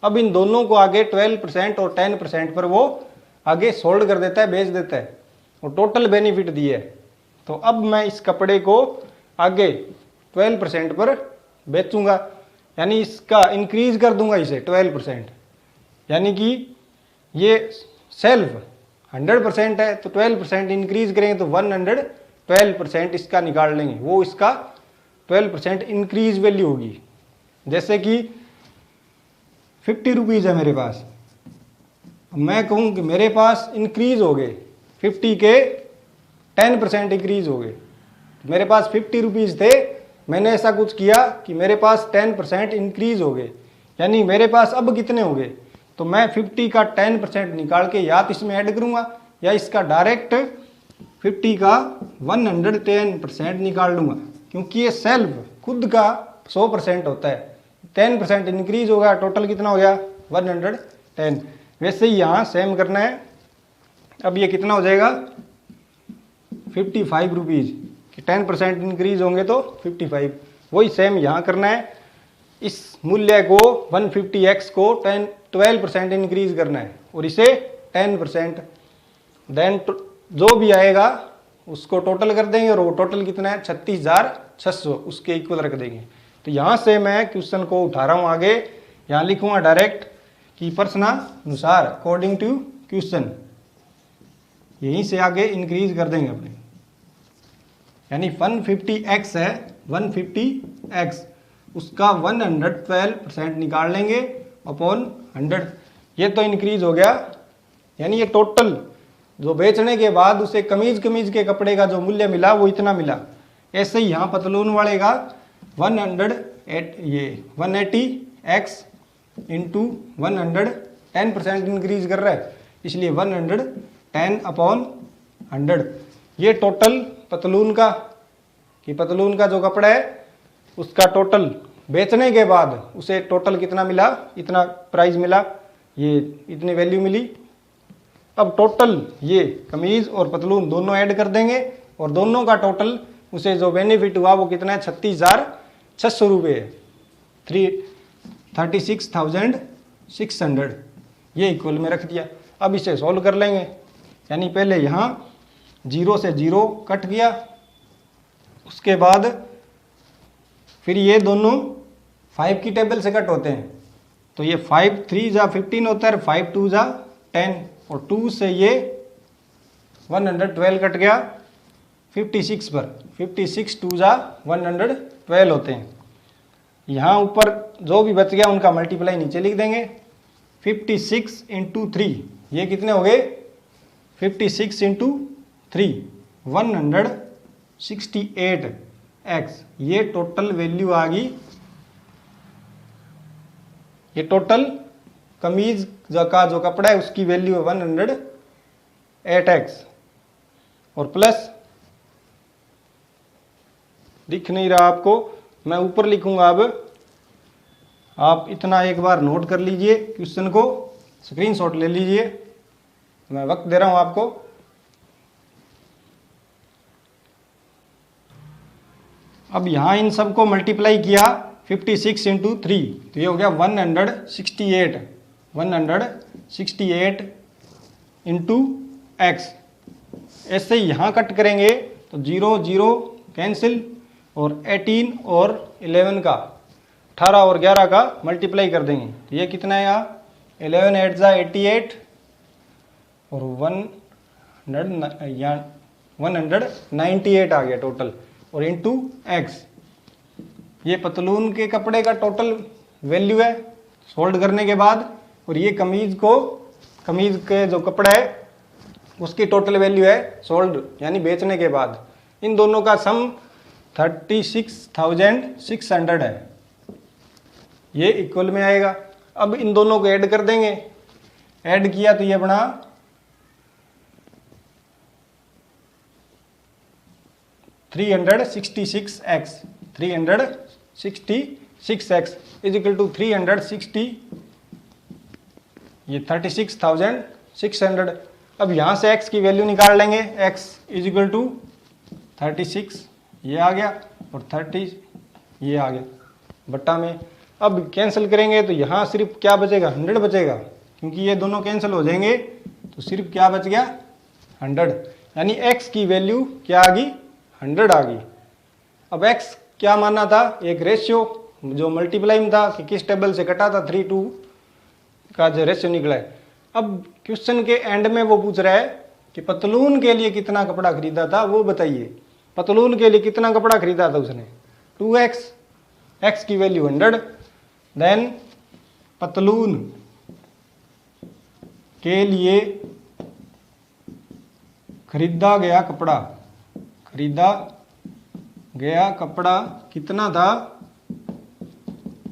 S1: अब इन दोनों को आगे 12% और 10% पर वो आगे सोल्ड कर देता है, बेच देता है और टोटल बेनिफिट दिए है। तो अब मैं इस कपड़े को आगे 12% पर बेचूंगा, यानी इसका इंक्रीज कर दूंगा इसे 12%, यानी कि ये सेल्फ 100% है तो 12% इंक्रीज करेंगे तो 112% इसका निकाल लेंगे, वो इसका 12% इंक्रीज वैल्यू होगी। जैसे कि 50 रुपीज़ है मेरे पास, मैं कहूँ कि मेरे पास इंक्रीज हो गए 50 के 10% इंक्रीज हो गए। मेरे पास 50 रुपीज़ थे, मैंने ऐसा कुछ किया कि मेरे पास 10% इंक्रीज हो गए, यानी मेरे पास अब कितने हो गए, तो मैं 50 का 10% निकाल के या तो इसमें ऐड करूँगा या इसका डायरेक्ट 50 का 110% निकाल लूँगा, क्योंकि ये सेल्फ खुद का 100% होता है। 10% इंक्रीज होगा, टोटल कितना हो गया 110। वैसे ही यहाँ सेम करना है। अब ये कितना हो जाएगा 55 रुपीज़, 10% इंक्रीज होंगे तो 55, वही सेम यहाँ करना है। इस मूल्य को 150x को 12% इंक्रीज करना है और इसे 10%, देन जो भी आएगा उसको टोटल कर देंगे और वो टोटल कितना है 36,600, उसके इक्वल रख देंगे। तो यहाँ से मैं क्वेश्चन को उठा रहा हूँ आगे, यहाँ लिखूँगा डायरेक्ट कि प्रश्नानुसार अकॉर्डिंग टू क्वेश्चन, यहीं से आगे इंक्रीज कर देंगे अपने, यानी 150x है 150x, उसका 112% निकाल लेंगे अपॉन 100, ये तो इंक्रीज हो गया, यानी ये टोटल जो बेचने के बाद उसे कमीज के कपड़े का जो मूल्य मिला वो इतना मिला। ऐसे ही यहाँ पतलून वाले का 180x इंटू 110% इंक्रीज कर रहा है, इसलिए 110 अपॉन 100। ये टोटल पतलून का, कि पतलून का जो कपड़ा है उसका टोटल बेचने के बाद उसे टोटल कितना मिला, इतना प्राइस मिला, ये इतनी वैल्यू मिली। अब टोटल ये कमीज और पतलून दोनों ऐड कर देंगे और दोनों का टोटल उसे जो बेनिफिट हुआ वो कितना है 36,600 रुपये है। 36,600, ये इक्वल में रख दिया। अब इसे सॉल्व कर लेंगे, यानी पहले यहाँ 0 से 0 कट गया, उसके बाद फिर ये दोनों 5 की टेबल से कट होते हैं, तो ये 5 3 जा 15 होता है, 5 2 जा 10, और 2 से ये 112 कट गया 56 पर, 56 2 जा 112 होते हैं। यहाँ ऊपर जो भी बच गया उनका मल्टीप्लाई नीचे लिख देंगे। 56 इंटू 3, ये कितने हो गए? 56 इंटू 3 168x, ये टोटल वैल्यू आ गई। ये टोटल कमीज का जो कपड़ा है उसकी वैल्यू है 108x, और प्लस दिख नहीं रहा आपको, मैं ऊपर लिखूंगा। अब आप इतना एक बार नोट कर लीजिए, क्वेश्चन को स्क्रीनशॉट ले लीजिए, मैं वक्त दे रहा हूं आपको। अब यहां इन सबको मल्टीप्लाई किया 56 इंटू 3, तो ये हो गया 168 इंटू x। ऐसे ही यहाँ कट करेंगे तो 0 0 कैंसिल, और 18 और 11 का 18 और 11 का मल्टीप्लाई कर देंगे, तो ये कितना है यहाँ 11 8 जा 88, और 198 आ गया टोटल, और इंटू x। ये पतलून के कपड़े का टोटल वैल्यू है सोल्ड करने के बाद, और ये कमीज के जो कपड़ा है उसकी टोटल वैल्यू है सोल्ड यानी बेचने के बाद। इन दोनों का सम 36,600 है, ये इक्वल में आएगा। अब इन दोनों को ऐड कर देंगे, ऐड किया तो ये बना 366x इज इक्वल टू 360, ये 36,600। अब यहाँ से x की वैल्यू निकाल लेंगे, x इज इक्वल टू 36, ये आ गया, और 30 ये आ गया बट्टा में। अब कैंसिल करेंगे तो यहाँ सिर्फ क्या बचेगा 100 बचेगा, क्योंकि ये दोनों कैंसिल हो जाएंगे, तो सिर्फ क्या बच गया 100, यानी x की वैल्यू क्या आ गई 100 आ गई। अब x क्या माना था, एक रेशियो जो मल्टीप्लाई में था कि किस टेबल से कटा था, 3 2 का जो रेशियो निकला है। अब क्वेश्चन के एंड में वो पूछ रहा है कि पतलून के लिए कितना कपड़ा खरीदा था, वो बताइए। पतलून के लिए कितना कपड़ा खरीदा था उसने 2x, x की वैल्यू 100, देन पतलून के लिए खरीदा गया कपड़ा कितना था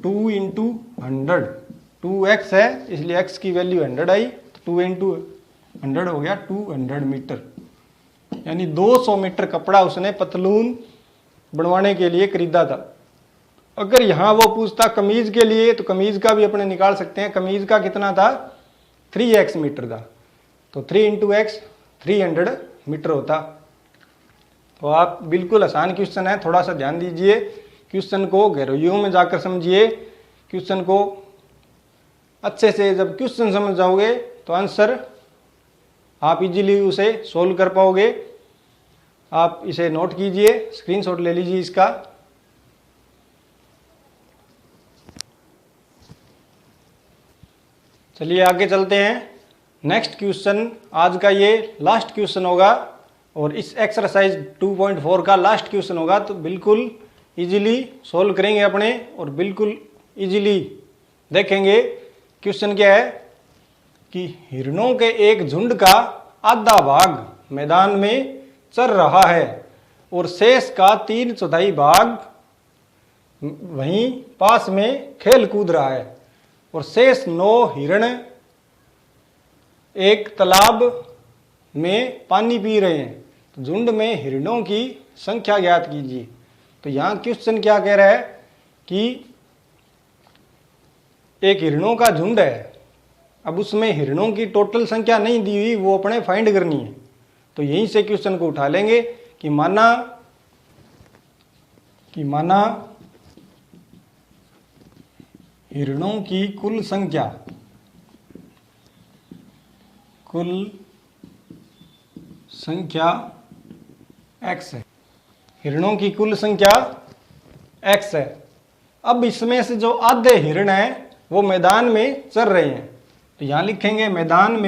S1: 2 इंटू 100, 2x है इसलिए x की वैल्यू 100 आई, तो 2 इंटू 100 हो गया 200 मीटर, यानी 200 मीटर कपड़ा उसने पतलून बनवाने के लिए खरीदा था। अगर यहाँ वो पूछता कमीज के लिए, तो कमीज का भी अपने निकाल सकते हैं। कमीज का कितना था 3x मीटर था, तो 3 इंटू x 300 मीटर होता। तो आप बिल्कुल आसान क्वेश्चन है, थोड़ा सा ध्यान दीजिए, क्वेश्चन को गहराइयों में जाकर समझिए। क्वेश्चन को अच्छे से जब क्वेश्चन समझ जाओगे तो आंसर आप इजीली उसे सोल्व कर पाओगे। आप इसे नोट कीजिए, स्क्रीनशॉट ले लीजिए इसका। चलिए आगे चलते हैं। नेक्स्ट क्वेश्चन आज का ये लास्ट क्वेश्चन होगा, और इस एक्सरसाइज 2.4 का लास्ट क्वेश्चन होगा, तो बिल्कुल इजीली सोल्व करेंगे अपने, और बिल्कुल इजीली देखेंगे। क्वेश्चन क्या है कि हिरणों के एक झुंड का आधा भाग मैदान में चर रहा है और शेष का 3/4 भाग वहीं पास में खेल कूद रहा है, और शेष 9 हिरण एक तालाब में पानी पी रहे हैं। तो झुंड में हिरणों की संख्या ज्ञात कीजिए। तो यहाँ क्वेश्चन क्या कह रहा है कि एक हिरणों का झुंड है, अब उसमें हिरणों की टोटल संख्या नहीं दी हुई, वो अपने फाइंड करनी है। तो यहीं से क्वेश्चन को उठा लेंगे कि माना हिरणों की कुल संख्या, कुल संख्या x है। हिरणों की कुल संख्या x है। अब इसमें से जो आधे हिरण हैं वो मैदान में चर रहे हैं, तो यहां लिखेंगे मैदान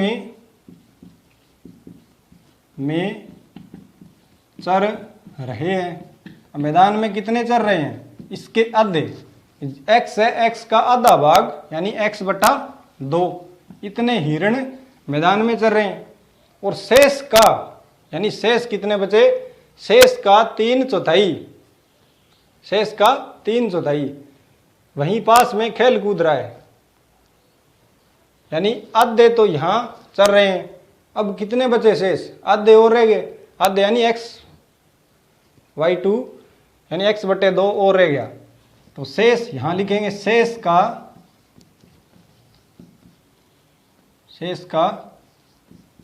S1: में चर रहे हैं। अब मैदान में कितने चर रहे हैं? इसके आधे, x है, x का आधा भाग यानी x बटा 2, इतने हिरण मैदान में चर रहे हैं। और शेष का, यानी शेष कितने बचे? शेष का 3/4, शेष का 3/4 वहीं पास में खेल कूद रहा है, यानी आधे तो यहां चल रहे हैं। अब कितने बचे शेष? आधे और रह गए, आधे यानी x/2 यानी x बटे 2 और रह गया। तो शेष यहां लिखेंगे, शेष का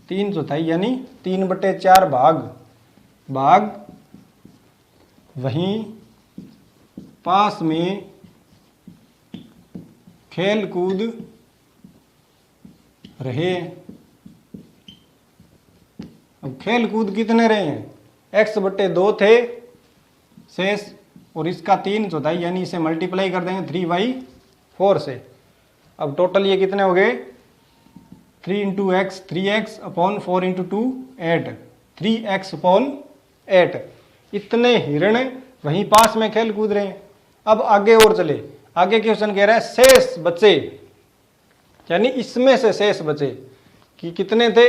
S1: 3/4 यानी 3/4 भाग वहीं पास में खेल कूद रहे। अब खेल कूद कितने रहे हैं? x बटे 2 थे शेष, और इसका 3/4 यानी इसे मल्टीप्लाई कर देंगे 3/4 से। अब टोटल ये कितने हो गए? 3 × x 3x upon 4 × 2 8, 3x upon 8। इतने हिरण वहीं पास में खेल कूद रहे हैं। अब आगे और चले, आगे क्वेश्चन कह रहा है शेष बचे, यानी इसमें से शेष बचे कि कितने थे?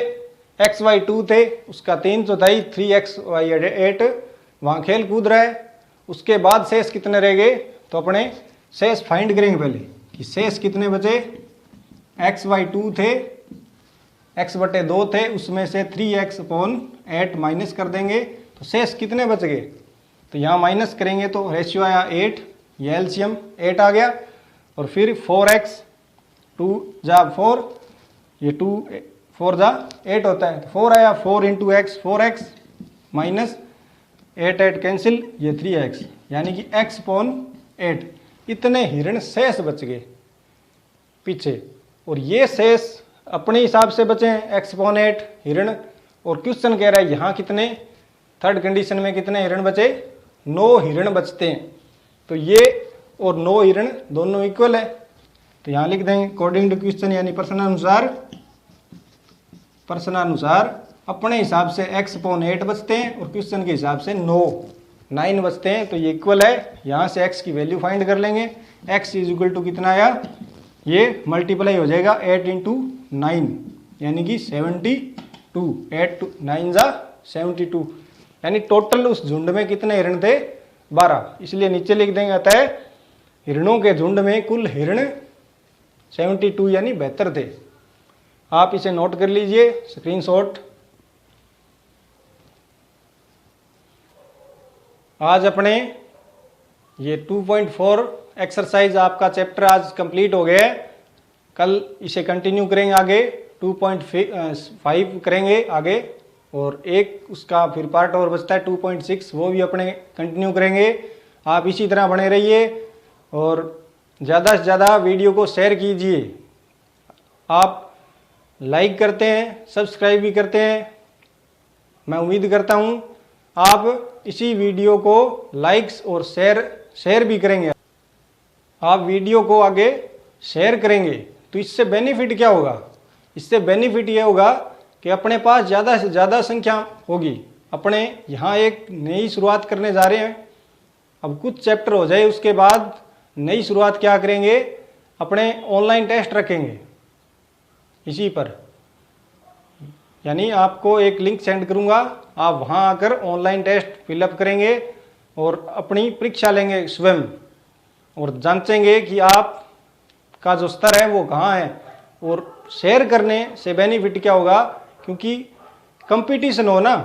S1: x/2 थे, उसका 3/4, 3x/8 वहां खेल कूद रहा है। उसके बाद शेष कितने रह गए? तो अपने शेष फाइंड करेंगे पहले कि शेष कितने बचे। x/2 थे, x बटे 2 थे, उसमें से 3x/8 माइनस कर देंगे तो शेष कितने बच गए? तो यहाँ माइनस करेंगे तो रेशियो आया 8, ये एलसीएम 8 आ गया। और फिर 4x, 2 जा 4, ये 2 4 जा 8 होता है, तो 4 आया, 4 × x 4x माइनस 8 कैंसिल, ये 3x यानी कि x/8। इतने हिरण शेष बच गए पीछे, और ये शेष अपने हिसाब से बचे हैं x/8 हिरण। और क्वेश्चन कह रहा है यहाँ कितने, थर्ड कंडीशन में कितने हिरण बचे? 9 हिरण बचते हैं। तो ये और 9 हिरण दोनों इक्वल है, तो यहाँ लिख देंगे अकॉर्डिंग टू क्वेश्चन, यानी प्रश्नानुसार अपने हिसाब से x/8 बचते हैं और क्वेश्चन के हिसाब से 9 बचते हैं, तो ये इक्वल है। यहाँ से x की वैल्यू फाइंड कर लेंगे। x = कितना आया? ये मल्टीप्लाई हो जाएगा 8 × 9 यानी कि 72, 8 × 9 जा 72, यानी टोटल उस झुंड में कितने हिरण थे? 12। इसलिए नीचे लिख देंगे, अतः हिरणों के झुंड में कुल हिरण 72 यानी 72 थे। आप इसे नोट कर लीजिए, स्क्रीनशॉट। आज अपने ये 2.4 एक्सरसाइज आपका चैप्टर आज कंप्लीट हो गया है। कल इसे कंटिन्यू करेंगे, आगे 2.5 करेंगे आगे, और एक उसका फिर पार्ट और बचता है 2.6, वो भी अपने कंटिन्यू करेंगे। आप इसी तरह बने रहिए और ज़्यादा से ज़्यादा वीडियो को शेयर कीजिए। आप लाइक करते हैं, सब्सक्राइब भी करते हैं, मैं उम्मीद करता हूं आप इसी वीडियो को लाइक्स और शेयर भी करेंगे। आप वीडियो को आगे शेयर करेंगे तो इससे बेनिफिट क्या होगा? इससे बेनिफिट ये होगा कि अपने पास ज़्यादा से ज़्यादा संख्या होगी। अपने यहाँ एक नई शुरुआत करने जा रहे हैं, अब कुछ चैप्टर हो जाए उसके बाद नई शुरुआत क्या करेंगे? अपने ऑनलाइन टेस्ट रखेंगे इसी पर, यानी आपको एक लिंक सेंड करूंगा, आप वहां आकर ऑनलाइन टेस्ट फिलअप करेंगे और अपनी परीक्षा लेंगे स्वयं, और जांचेंगे कि आपका जो स्तर है वो कहाँ है। और शेयर करने से बेनिफिट क्या होगा? क्योंकि कंपटीशन हो ना,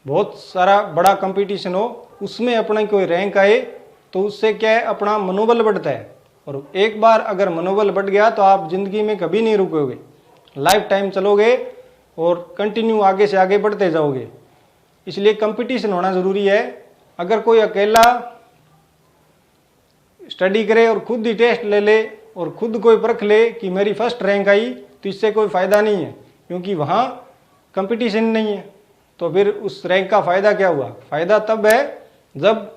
S1: बहुत सारा बड़ा कंपटीशन हो, उसमें अपना कोई रैंक आए तो उससे क्या है, अपना मनोबल बढ़ता है। और एक बार अगर मनोबल बढ़ गया तो आप जिंदगी में कभी नहीं रुकोगे, लाइफ टाइम चलोगे और कंटिन्यू आगे से आगे बढ़ते जाओगे। इसलिए कंपटीशन होना ज़रूरी है। अगर कोई अकेला स्टडी करे और खुद ही टेस्ट ले ले और खुद कोई परख ले कि मेरी फर्स्ट रैंक आई, तो इससे कोई फ़ायदा नहीं है, क्योंकि वहाँ कंपटीशन नहीं है। तो फिर उस रैंक का फ़ायदा क्या हुआ? फ़ायदा तब है जब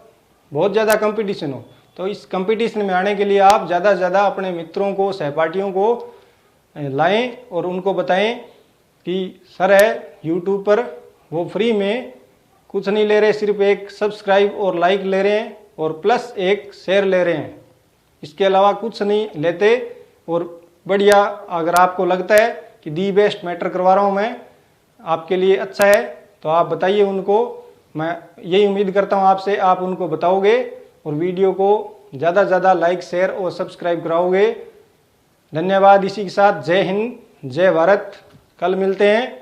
S1: बहुत ज़्यादा कंपटीशन हो। तो इस कंपटीशन में आने के लिए आप ज़्यादा से ज़्यादा अपने मित्रों को, सहपाठियों को लाएं और उनको बताएं कि सर है यूट्यूब पर, वो फ्री में कुछ नहीं ले रहे, सिर्फ एक सब्सक्राइब और लाइक ले रहे हैं और प्लस एक शेयर ले रहे हैं, इसके अलावा कुछ नहीं लेते। और बढ़िया, अगर आपको लगता है कि दी बेस्ट मैटर करवा रहा हूँ मैं, आपके लिए अच्छा है, तो आप बताइए उनको। मैं यही उम्मीद करता हूँ आपसे, आप उनको बताओगे और वीडियो को ज़्यादा से ज़्यादा लाइक, शेयर और सब्सक्राइब कराओगे। धन्यवाद। इसी के साथ जय हिंद, जय भारत। कल मिलते हैं।